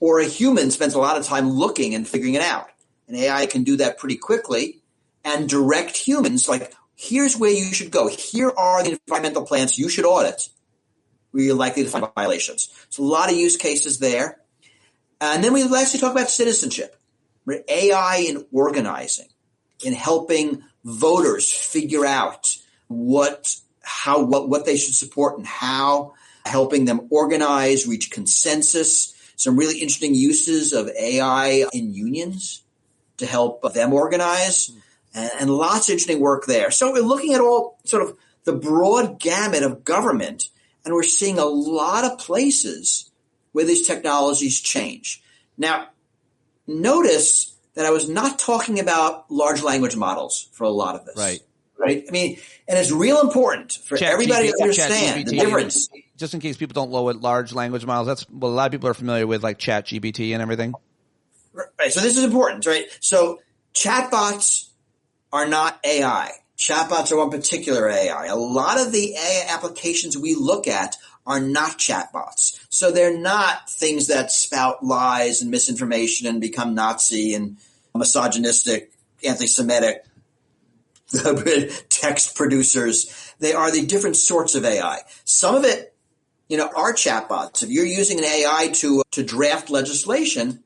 or a human spends a lot of time looking and figuring it out. And AI can do that pretty quickly and direct humans like, here's where you should go. Here are the environmental plants you should audit where you're likely to find violations. So a lot of use cases there. And then we lastly talk about citizenship, right? AI in organizing, in helping voters figure out what they should support and how, helping them organize, reach consensus. Some really interesting uses of AI in unions to help them organize, and lots of interesting work there. So we're looking at all sort of the broad gamut of government, and we're seeing a lot of places where these technologies change. Now, notice that I was not talking about large language models for a lot of this. Right? I mean, and it's real important for everybody to understand the difference. Just in case people don't know what large language models, that's what a lot of people are familiar with, like ChatGPT and everything. Right. So this is important, right? So chatbots are not AI. Chatbots are one particular AI. A lot of the AI applications we look at are not chatbots. So they're not things that spout lies and misinformation and become Nazi and misogynistic, anti-Semitic text producers. They are the different sorts of AI. Some of it, are chatbots. If you're using an AI to draft legislation,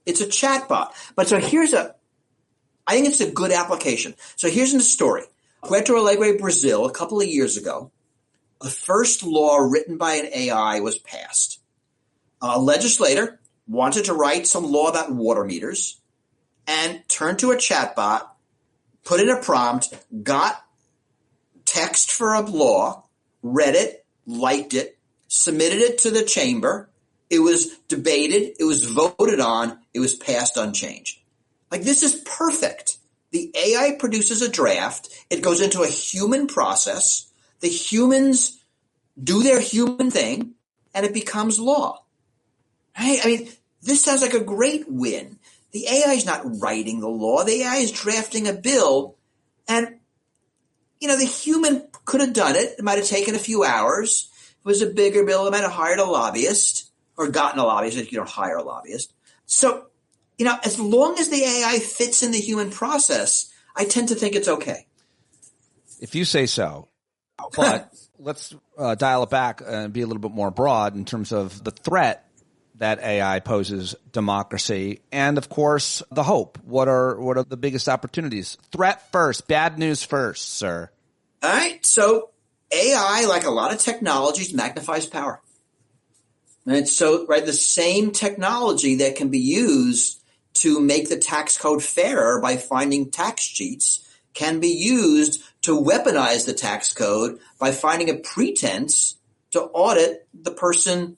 it's a chatbot. But so I think it's a good application. So here's the story. Puerto Alegre, Brazil, a couple of years ago, the first law written by an AI was passed. A legislator wanted to write some law about water meters and turned to a chatbot, put in a prompt, got text for a law, read it, liked it, submitted it to the chamber. It was debated. It was voted on. It was passed unchanged. Like, this is perfect. The AI produces a draft. It goes into a human process. The humans do their human thing, and it becomes law. Right? I mean, this sounds like a great win. The AI is not writing the law. The AI is drafting a bill. And, the human could have done it. It might have taken a few hours. If it was a bigger bill, it might have hired a lobbyist or gotten a lobbyist if you don't hire a lobbyist. So, as long as the AI fits in the human process, I tend to think it's okay. If you say so. But let's dial it back and be a little bit more broad in terms of the threat that AI poses democracy and, of course, the hope. What are the biggest opportunities? Threat first, bad news first, sir. All right. So AI, like a lot of technologies, magnifies power. And so, the same technology that can be used to make the tax code fairer by finding tax cheats can be used to weaponize the tax code by finding a pretense to audit the person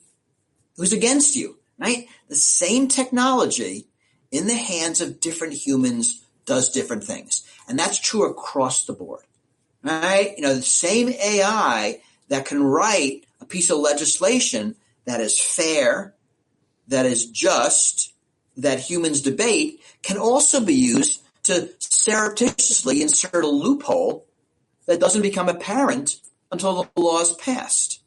who's against you, right? The same technology in the hands of different humans does different things. And that's true across the board, right? The same AI that can write a piece of legislation that is fair, that is just, that humans debate, can also be used to surreptitiously insert a loophole that doesn't become apparent until the law is passed.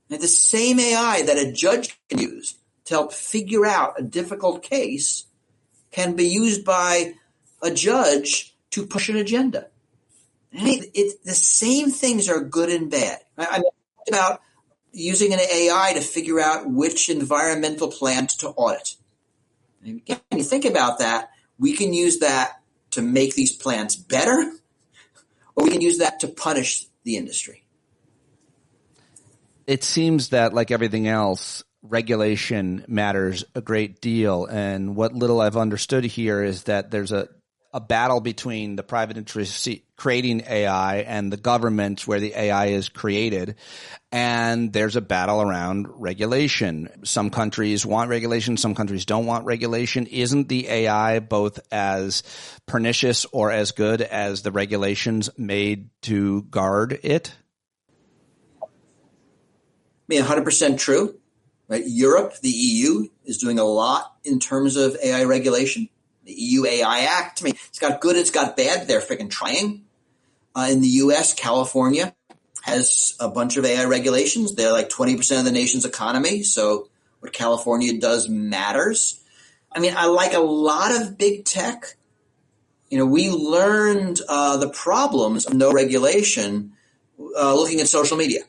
And the same AI that a judge can use to help figure out a difficult case can be used by a judge to push an agenda. The same things are good and bad. I talked about using an AI to figure out which environmental plant to audit. And again, when you think about that, we can use that to make these plants better, or we can use that to punish the industry. It seems that, like everything else, regulation matters a great deal. And what little I've understood here is that there's a battle between the private interest creating AI and the government where the AI is created. And there's a battle around regulation. Some countries want regulation. Some countries don't want regulation. Isn't the AI both as pernicious or as good as the regulations made to guard it? 100% true. Right? Europe, the EU, is doing a lot in terms of AI regulation. The EU AI Act, I mean, it's got good, it's got bad. They're freaking trying. In the U.S., California has a bunch of AI regulations. They're like 20% of the nation's economy. So what California does matters. I mean, I like a lot of big tech. We learned the problems of no regulation looking at social media.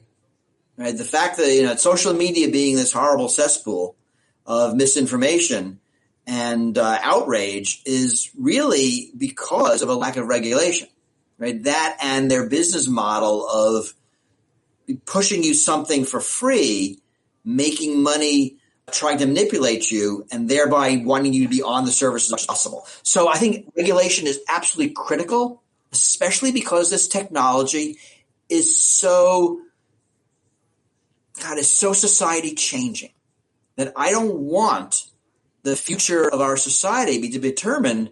Right? The fact that, social media being this horrible cesspool of misinformation and outrage is really because of a lack of regulation. Right? That and their business model of pushing you something for free, making money, trying to manipulate you, and thereby wanting you to be on the service as much as possible. So I think regulation is absolutely critical, especially because this technology is so society changing that I don't want the future of our society to be determined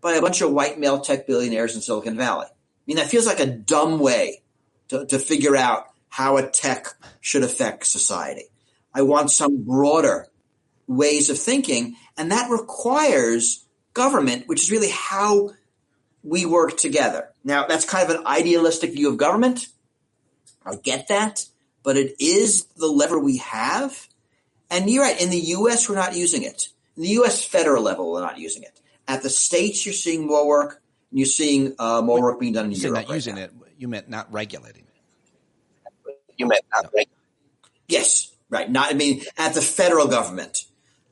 by a bunch of white male tech billionaires in Silicon Valley. I mean, that feels like a dumb way to figure out how a tech should affect society. I want some broader ways of thinking, and that requires government, which is really how we work together. Now, that's kind of an idealistic view of government. I get that, but it is the lever we have. And you're right, in the U.S., we're not using it. In the U.S. federal level, we're not using it. At the states, you're seeing more work, and you're seeing more work being done in Europe. Not using it, you meant not regulating it. Yes, right. At the federal government.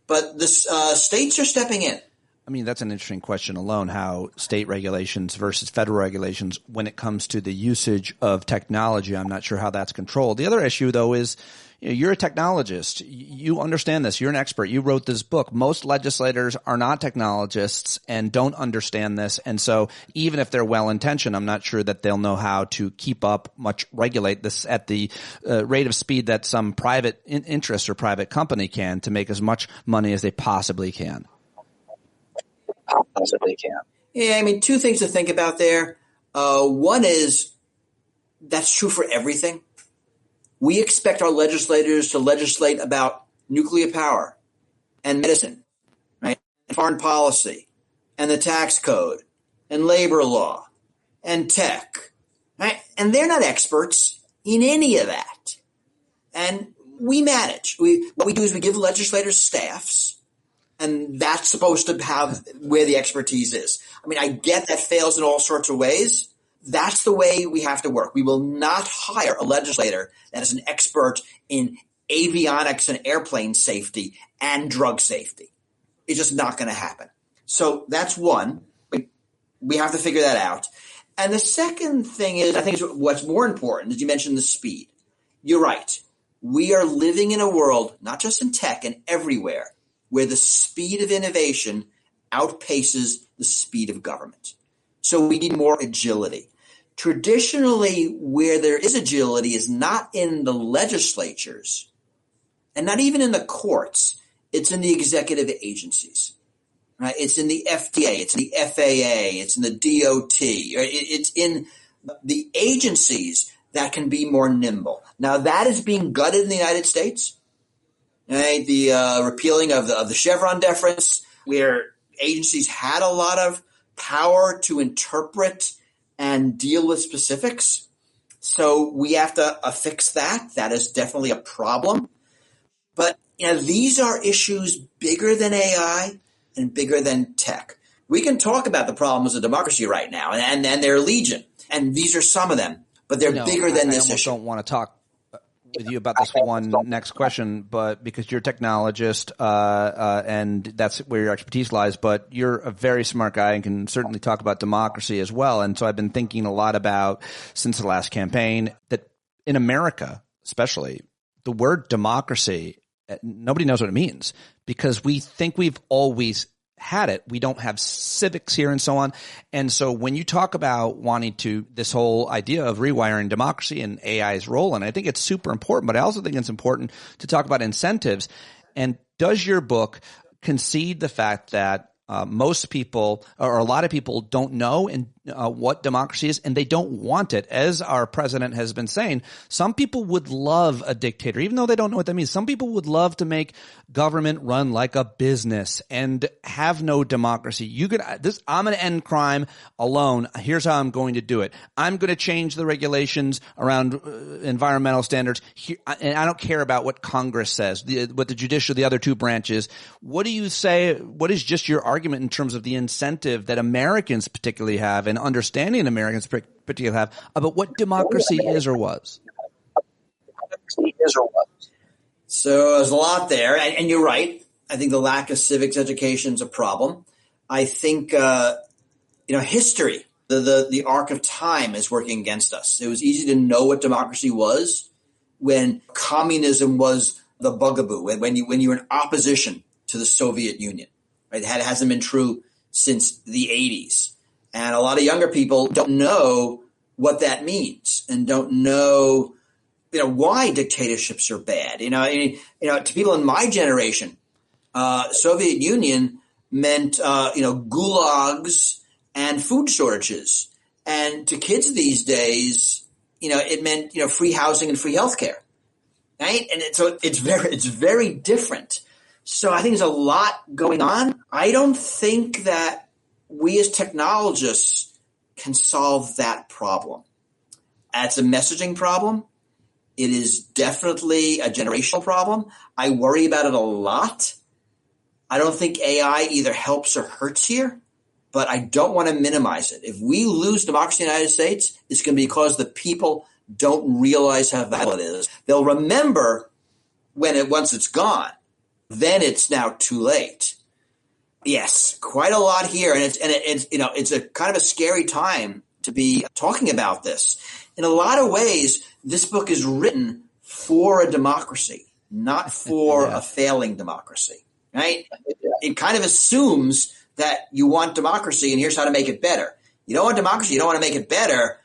But the states are stepping in. I mean, that's an interesting question alone, how state regulations versus federal regulations when it comes to the usage of technology. I'm not sure how that's controlled. The other issue, though, is you're a technologist. You understand this. You're an expert. You wrote this book. Most legislators are not technologists and don't understand this. And so even if they're well-intentioned, I'm not sure that they'll know how to keep up, regulate this at the rate of speed that some private interest or private company can to make as much money as they possibly can. Yeah, I mean, two things to think about there. One is that's true for everything. We expect our legislators to legislate about nuclear power and medicine, right? And foreign policy and the tax code and labor law and tech, right? And they're not experts in any of that. And we manage. What we do is we give legislators staffs, and that's supposed to have where the expertise is. I mean, I get that fails in all sorts of ways. That's the way we have to work. We will not hire a legislator that is an expert in avionics and airplane safety and drug safety. It's just not going to happen. So that's one. We have to figure that out. And the second thing is, I think what's more important is you mentioned the speed. You're right. We are living in a world, not just in tech and everywhere, where the speed of innovation outpaces the speed of government. So we need more agility. Traditionally, where there is agility is not in the legislatures and not even in the courts. It's in the executive agencies. Right? It's in the FDA. It's in the FAA. It's in the DOT. It's in the agencies that can be more nimble. Now, that is being gutted in the United States. Right? The repealing of the Chevron deference, where agencies had a lot of power to interpret and deal with specifics. So we have to fix that. That is definitely a problem. But these are issues bigger than AI and bigger than tech. We can talk about the problems of democracy right now, and they're legion. And these are some of them, but they're bigger than this issue. I don't want to talk with you about this one next question, but because you're a technologist and that's where your expertise lies, but you're a very smart guy and can certainly talk about democracy as well. And so I've been thinking a lot about, since the last campaign, that in America especially, the word democracy, nobody knows what it means because we think we've always had it. We don't have civics here and so on. And so when you talk about wanting to, this whole idea of rewiring democracy and AI's role, and I think it's super important, but I also think it's important to talk about incentives. And does your book concede the fact that most people or a lot of people don't know and what democracy is, and they don't want it. As our president has been saying, some people would love a dictator, even though they don't know what that means. Some people would love to make government run like a business and have no democracy. I'm going to end crime alone. Here's how I'm going to do it. I'm going to change the regulations around environmental standards. And I don't care about what Congress says, what the judicial, the other two branches. What do you say? What is just your argument in terms of the incentive that Americans particularly have, and understanding Americans particularly have, about what democracy is or was? So there's a lot there, and you're right. I think the lack of civics education is a problem. I think history, the arc of time, is working against us. It was easy to know what democracy was when communism was the bugaboo, when you were in opposition to the Soviet Union. Right? It hasn't been true since the 80s. And a lot of younger people don't know what that means and don't know, why dictatorships are bad. To people in my generation, Soviet Union meant, gulags and food shortages. And to kids these days, it meant, free housing and free healthcare. Right? And so it's very different. So I think there's a lot going on. I don't think that we as technologists can solve that problem. It's a messaging problem. It is definitely a generational problem. I worry about it a lot. I don't think AI either helps or hurts here, but I don't want to minimize it. If we lose democracy in the United States, it's going to be because the people don't realize how valuable it is. They'll remember once it's gone, then it's now too late. Yes, quite a lot here, and it's a kind of a scary time to be talking about this. In a lot of ways, this book is written for a democracy, not for a failing democracy. Right? It kind of assumes that you want democracy, and here's how to make it better. You don't want democracy, you don't want to make it better.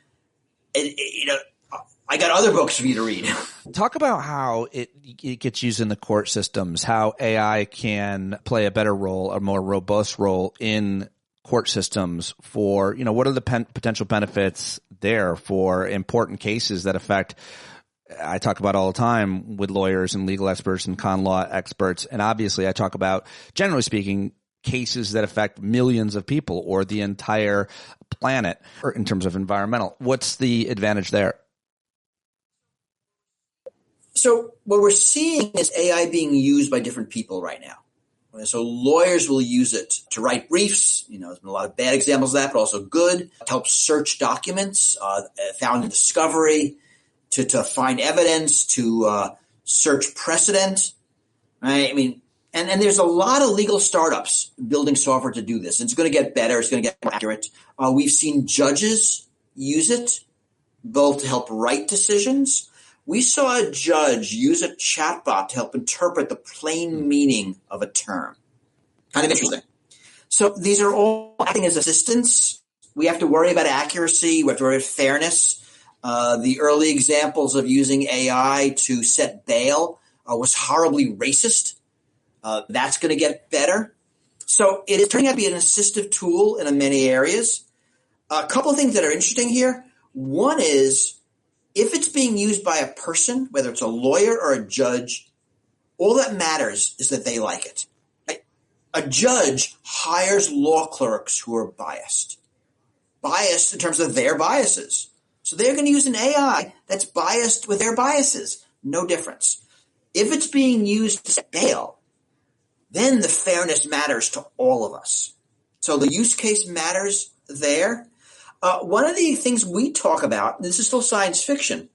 I got other books for you to read. Talk about how it gets used in the court systems, how AI can play a better role, a more robust role in court systems for, what are the potential benefits there for important cases that affect, I talk about all the time with lawyers and legal experts and con law experts. And obviously I talk about, generally speaking, cases that affect millions of people or the entire planet, or in terms of environmental. What's the advantage there? So what we're seeing is AI being used by different people right now. So lawyers will use it to write briefs. There's been a lot of bad examples of that, but also good. To help search documents found in discovery, to find evidence, to search precedent. Right? And there's a lot of legal startups building software to do this. It's going to get better. It's going to get more accurate. We've seen judges use it both to help write decisions. We saw a judge use a chatbot to help interpret the plain meaning of a term. Kind of interesting. So these are all acting as assistants. We have to worry about accuracy. We have to worry about fairness. The early examples of using AI to set bail was horribly racist. That's going to get better. So it is turning out to be an assistive tool in many areas. A couple of things that are interesting here. One is, if it's being used by a person, whether it's a lawyer or a judge, all that matters is that they like it. Right? A judge hires law clerks who are biased in terms of their biases. So they're going to use an AI that's biased with their biases. No difference. If it's being used to set bail, then the fairness matters to all of us. So the use case matters there. One of the things we talk about, and this is still science fiction,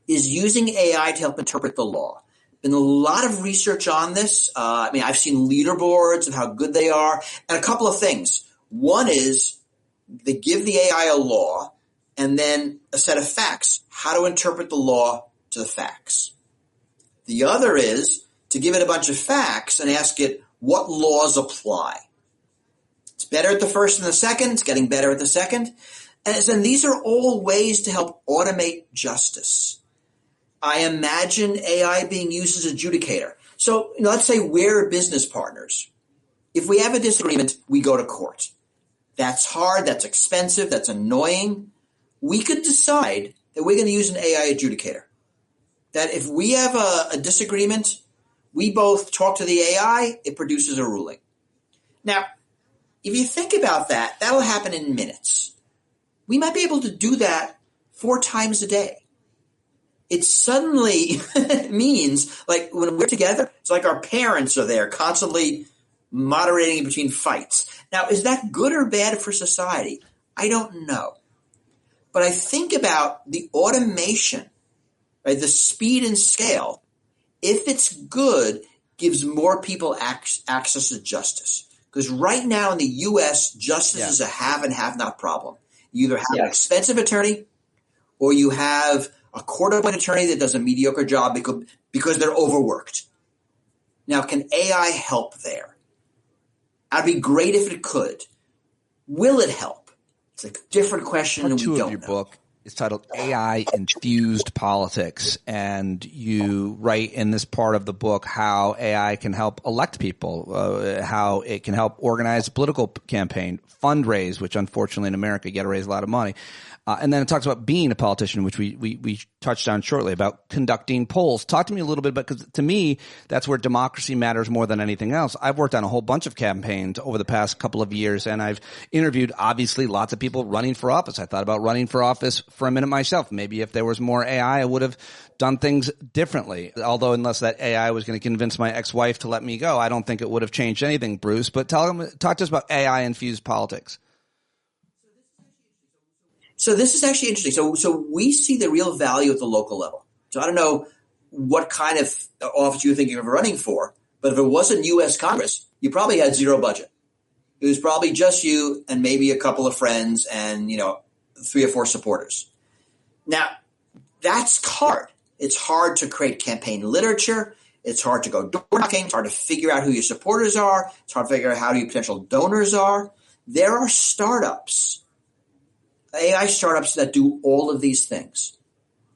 is using AI to help interpret the law. Been a lot of research on this. I've seen leaderboards of how good they are. And a couple of things. One is they give the AI a law and then a set of facts, how to interpret the law to the facts. The other is to give it a bunch of facts and ask it what laws apply. It's better at the first and the second. It's getting better at the second. And these are all ways to help automate justice. I imagine AI being used as an adjudicator. So, let's say we're business partners. If we have a disagreement, we go to court. That's hard, that's expensive, that's annoying. We could decide that we're going to use an AI adjudicator. That if we have a disagreement, we both talk to the AI, it produces a ruling. Now, if you think about that, that'll happen in minutes. We might be able to do that 4 times a day. It suddenly means, like, when we're together, it's like our parents are there constantly moderating between fights. Now, is that good or bad for society? I don't know. But I think about the automation, right, the speed and scale. If it's good, gives more people access to justice. Because right now in the U.S., justice is a have and have not problem. You either have an expensive attorney or you have a court-appointed attorney that does a mediocre job because they're overworked. Now, can AI help there? That'd be great if it could. Will it help? It's a different question. Part and we 2 don't of your know. book is titled AI-Infused Politics, and you write in this part of the book how AI can help elect people, how it can help organize a political campaign, fundraise, which unfortunately in America you got to raise a lot of money. And then it talks about being a politician, which we touched on shortly, about conducting polls. Talk to me a little bit about, because to me, that's where democracy matters more than anything else. I've worked on a whole bunch of campaigns over the past couple of years, and I've interviewed, obviously, lots of people running for office. I thought about running for office for a minute myself. Maybe if there was more AI, I would have done things differently. Although unless that AI was going to convince my ex-wife to let me go, I don't think it would have changed anything, Bruce. But talk to us about AI-infused politics. So this is actually interesting. So we see the real value at the local level. So I don't know what kind of office you're thinking of running for, but if it wasn't U.S. Congress, you probably had zero budget. It was probably just you and maybe a couple of friends and, 3 or 4 supporters. Now, that's hard. It's hard to create campaign literature. It's hard to go door knocking. It's hard to figure out who your supporters are. It's hard to figure out how your potential donors are. There are startups, AI startups that do all of these things.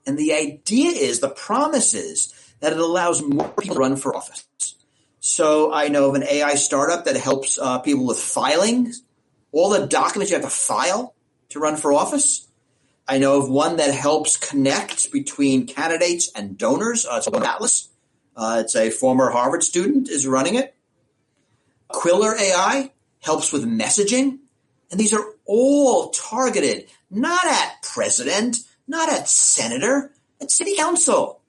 And the idea is, the promise is that it allows more people to run for office. So I know of an AI startup that helps people with filing, all the documents you have to file to run for office. I know of one that helps connect between candidates and donors. It's called Atlas. It's a former Harvard student is running it. Quiller AI helps with messaging. And these are all targeted not at president, not at senator, at city council.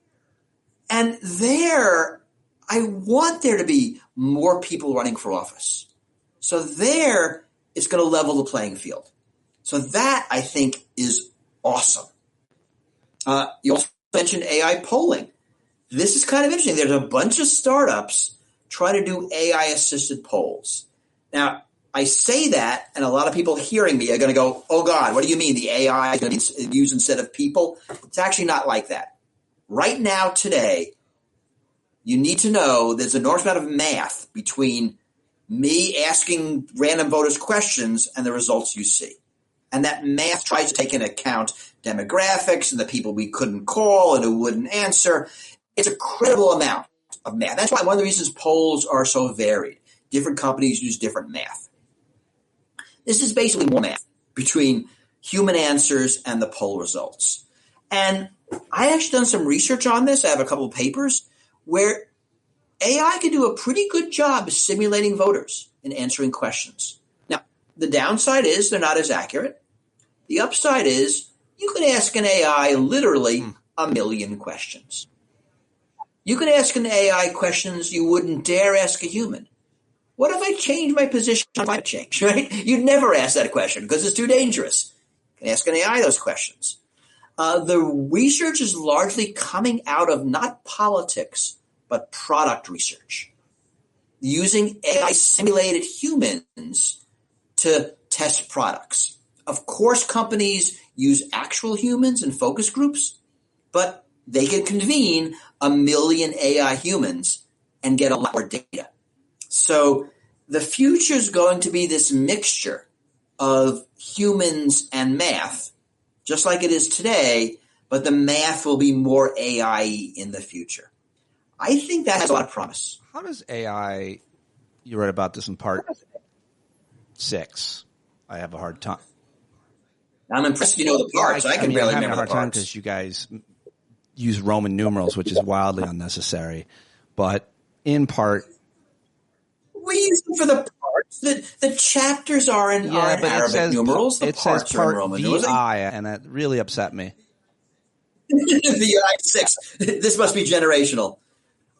And there, I want there to be more people running for office. So there, it's going to level the playing field. So that, I think, is awesome. You also mentioned AI polling. This is kind of interesting. There's a bunch of startups trying to do AI-assisted polls. Now, I say that, and a lot of people hearing me are going to go, oh, God, what do you mean the AI is going to be used instead of people? It's actually not like that. Right now, today, you need to know there's an enormous amount of math between me asking random voters questions and the results you see. And that math tries to take into account demographics and the people we couldn't call and who wouldn't answer. It's a credible amount of math. That's why one of the reasons polls are so varied. Different companies use different math. This is basically more math between human answers and the poll results. And I actually done some research on this. I have a couple of papers where AI can do a pretty good job of simulating voters and answering questions. Now, the downside is they're not as accurate. The upside is you could ask an AI literally a million questions. You could ask an AI questions you wouldn't dare ask a human. What if I change my position on climate change, right? You'd never ask that question because it's too dangerous. You can ask an AI those questions. The research is largely coming out of not politics, but product research, using AI-simulated humans to test products. Of course, companies use actual humans and focus groups, but they can convene a million AI humans and get a lot more data. So the future is going to be this mixture of humans and math, just like it is today, but the math will be more AI in the future. I think that has a lot of promise. How does AI, you read about this in part 6, I have a hard time. I'm impressed you know the parts. I can barely remember the parts. Because you guys use Roman numerals, which is wildly unnecessary. But in part, we use them for the parts. The chapters are in Arabic numerals. The parts are in Roman numerals. VI, and that really upset me. VI 6. This must be generational.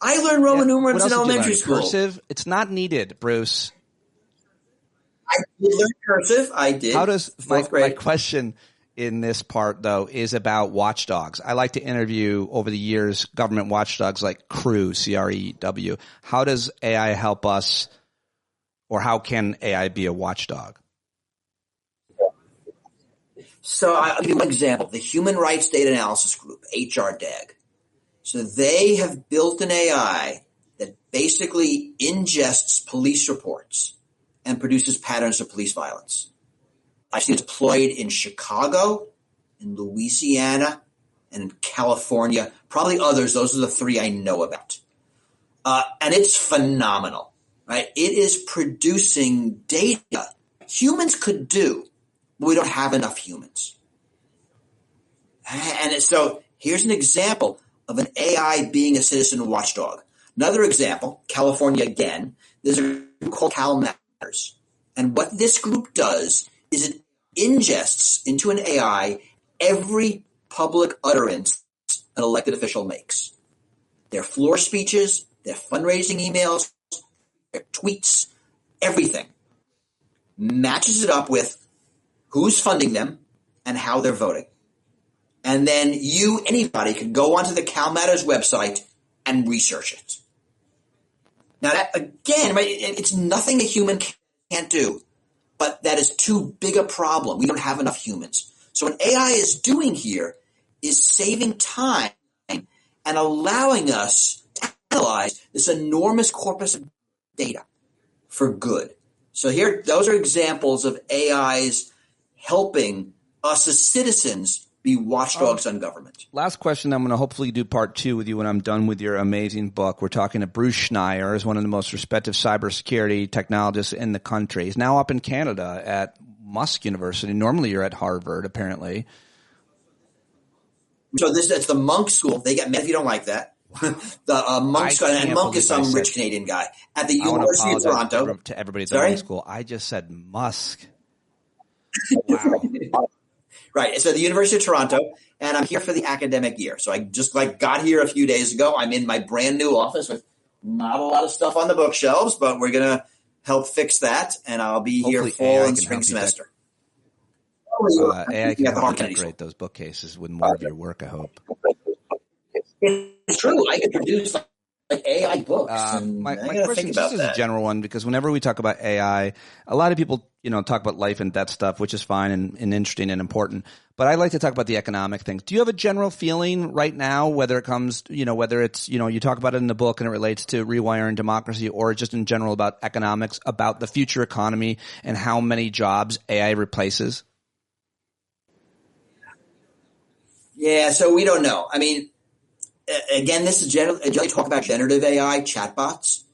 I learned Roman numerals in elementary school. Cursive? It's not needed, Bruce. I did learn cursive. I did. How does my question in this part, though, is about watchdogs. I like to interview over the years government watchdogs like CREW, CREW. How does AI help us, or how can AI be a watchdog? So I'll give you an example. The Human Rights Data Analysis Group, HRDAG. So they have built an AI that basically ingests police reports and produces patterns of police violence. I've seen it deployed in Chicago, in Louisiana, and in California. Probably others. Those are the three I know about. And it's phenomenal, right? It is producing data humans could do, but we don't have enough humans. And so here's an example of an AI being a citizen watchdog. Another example, California again, there's a group called Cal Matters. And what this group does is it ingests into an AI every public utterance an elected official makes. Their floor speeches, their fundraising emails, their tweets, everything. Matches it up with who's funding them and how they're voting. And then anybody, can go onto the Cal Matters website and research it. Now, that, again, it's nothing a human can't do, but that is too big a problem. We don't have enough humans. So what AI is doing here is saving time and allowing us to analyze this enormous corpus of data for good. So here, those are examples of AIs helping us as citizens be watchdogs on government. Last question. I'm going to hopefully do part 2 with you when I'm done with your amazing book. We're talking to Bruce Schneier, is one of the most respected cybersecurity technologists in the country. He's now up in Canada at Musk University. Normally you're at Harvard, apparently. So it's the Munk School. They get mad if you don't like that. The Munk School, and Munk is some rich Canadian guy at the University of Toronto. To everybody at the Munk School, I just said Musk. Wow. Right. So the University of Toronto, and I'm here for the academic year. So I just got here a few days ago. I'm in my brand new office with not a lot of stuff on the bookshelves, but we're going to help fix that, and I'll be here fall and spring semester. AI can help you decorate those bookcases with more of your work, I hope. It's true. I could produce AI books. My question is just a general one, because whenever we talk about AI, a lot of people, talk about life and death stuff, which is fine and interesting and important. But I like to talk about the economic things. Do you have a general feeling right now, whether it comes, whether it's, you talk about it in the book and it relates to rewiring democracy, or just in general about economics, about the future economy and how many jobs AI replaces? Yeah, so we don't know. I mean, again, this is generally talk about generative AI chatbots,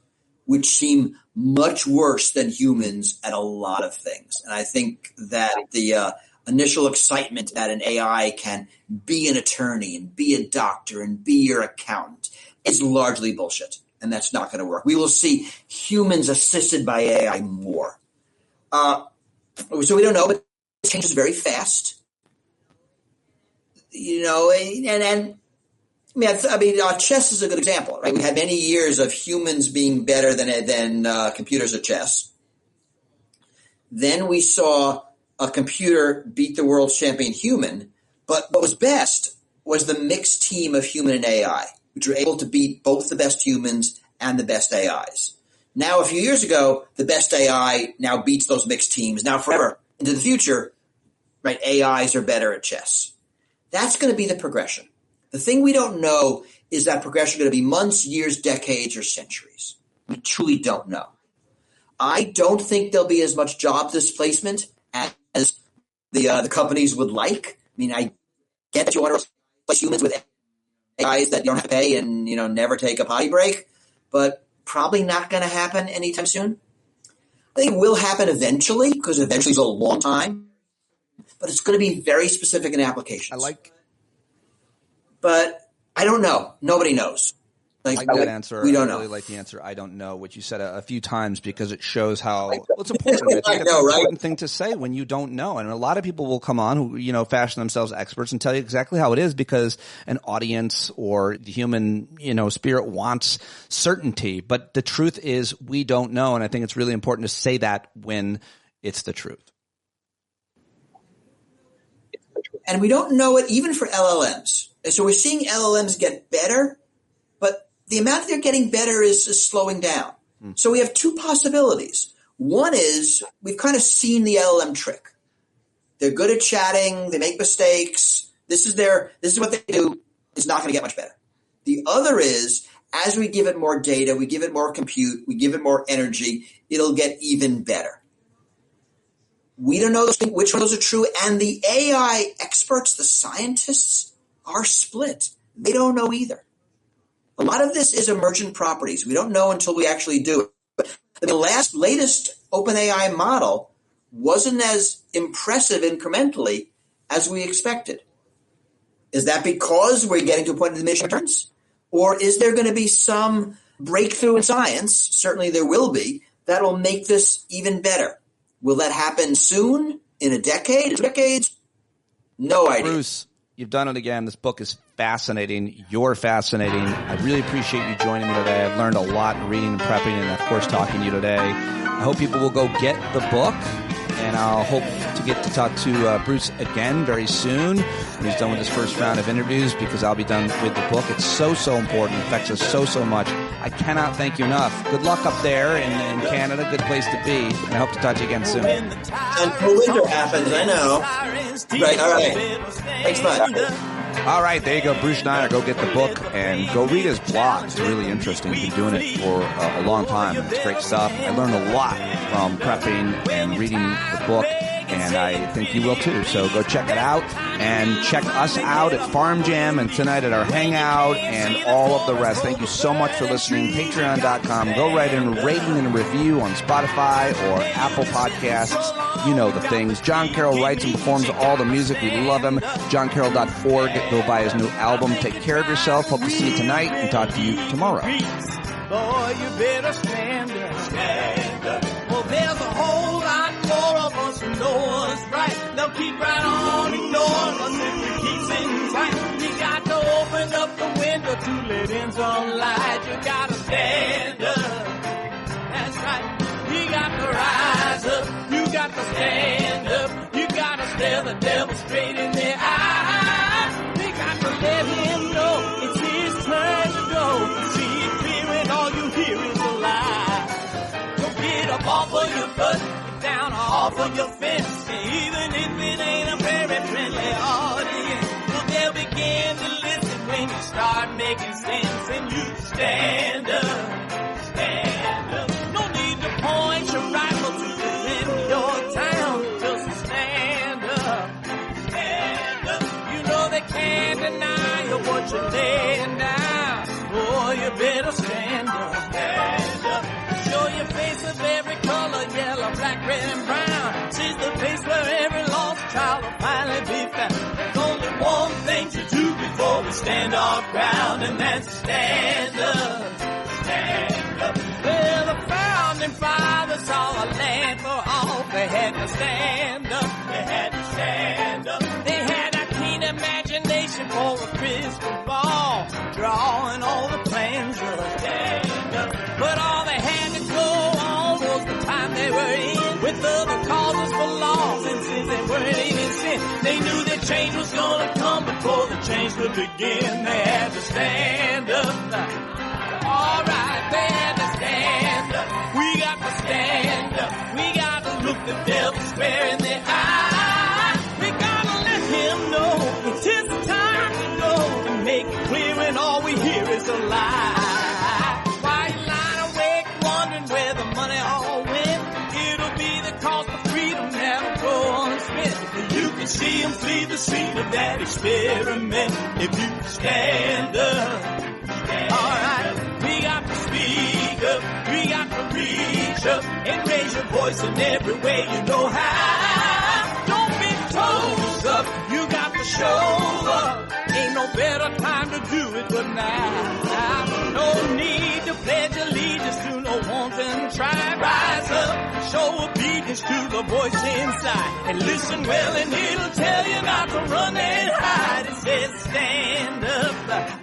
which seem much worse than humans at a lot of things. And I think that the initial excitement that an AI can be an attorney and be a doctor and be your accountant is largely bullshit. And that's not going to work. We will see humans assisted by AI more. So we don't know, but it changes very fast. Chess is a good example, right? We had many years of humans being better than computers at chess. Then we saw a computer beat the world champion human, but what was best was the mixed team of human and AI, which were able to beat both the best humans and the best AIs. Now, a few years ago, the best AI now beats those mixed teams. Now, forever into the future, right? AIs are better at chess. That's going to be the progression. The thing we don't know is that progression going to be months, years, decades, or centuries. We truly don't know. I don't think there'll be as much job displacement as the companies would like. I mean, I get that you want to replace humans with AIs that you don't have to pay and, never take a potty break, but probably not going to happen anytime soon. think it will happen eventually, because eventually is a long time, but it's going to be very specific in applications. But I don't know. Nobody knows. I like that answer. We don't I really know. like the answer. I don't know, which you said a few times, because it shows how it's important. I think it's know, an right? important thing to say when you don't know. And a lot of people will come on who, fashion themselves experts and tell you exactly how it is, because an audience or the human, spirit wants certainty. But the truth is we don't know. And I think it's really important to say that when it's the truth. And we don't know it even for LLMs. And so we're seeing LLMs get better, but the amount they're getting better is slowing down. So we have two possibilities. One is we've kind of seen the LLM trick. They're good at chatting. They make mistakes. This is what they do. It's not going to get much better. The other is, as we give it more data, we give it more compute, we give it more energy, it'll get even better. We don't know which one of those are true. And the AI experts, the scientists, are split. They don't know either. A lot of this is emergent properties. We don't know until we actually do it. The latest OpenAI model wasn't as impressive incrementally as we expected. Is that because we're getting to a point of diminishing returns? Or is there going to be some breakthrough in science? Certainly there will be. That will make this even better. Will that happen soon? In a decade? 2 decades? No idea. Bruce, you've done it again. This book is fascinating. You're fascinating. I really appreciate you joining me today. I've learned a lot in reading and prepping and, of course, talking to you today. I hope people will go get the book, and I'll hope to get to talk to Bruce again very soon when he's done with his first round of interviews, because I'll be done with the book. It's so important. It affects us so much. I cannot thank you enough. Good luck up there in Canada. Good place to be. And I hope to talk to you again soon. Until winter happens, I know. Right, all right. Thanks much. All right, there you go. Bruce Schneier. Go get the book and go read his blog. It's really interesting. He's been doing it for a long time. It's great stuff. I learned a lot from prepping and reading the book, and I think you will too. So go check it out, and check us out at Farm Jam and tonight at our Hangout and all of the rest. Thank you so much for listening. Patreon.com. Go write in a rating and a review on Spotify or Apple Podcasts. You know the things. Jon Carroll writes and performs all the music. We love him. JonCarroll.org. Go buy his new album. Take care of yourself. Hope to see you tonight and talk to you tomorrow. Boy, you better stand up. Stand up. Well, there's a whole lot more of us who know what's right. They'll keep right on ignoring us if we keep things right. You got to open up the window to let in some light. You got to stand up. That's right. You got to rise up. You got to stand up. You got to stare the devil straight in the eye. We got to let him know it's his turn to go. See it clear and all you hear is a lie. So get up off of your butt, get down off of your fence. Even if it ain't a very friendly audience, well, they'll begin to listen when you start making sense. And you stand up, stand up. No need to point your rifle to defend your town. Just stand up, stand up. You know they can't deny you what you're laying down. Boy, you better stand up, stand up. Show your face of every color, yellow, black, red, and brown. She's the place where every lost child will finally be found. There's only one thing to do before we stand our ground, and that's stand up, stand up. Well, the founding fathers saw a land for all. They had to stand up, they had to stand up. They had a keen imagination for a crystal ball, drawing all the plans of stand up. But all they had to go on was the time they were in, with other causes for laws, and since they weren't even sin, they knew that change was gonna come before the change would begin. They had to stand up. All right, they had to stand up. We got to stand up. We got to look the devil square in the eye. We gotta let him know it's his time to go, and make it clear when all we hear is a lie. Why you lying awake wondering where the money all went? It'll be the cost of freedom that'll go unspent. You can see him flee the scene of that experiment if you stand up. All right, we got to speak up. We got to reach up and raise your voice in every way you know how. Don't be toes up, you got to show up. Ain't no better time to do it but now. No need to pledge allegiance to no wanton tribe. Rise up, show obedience to the voice inside. And listen well and it'll tell you not to run and hide. It says stand up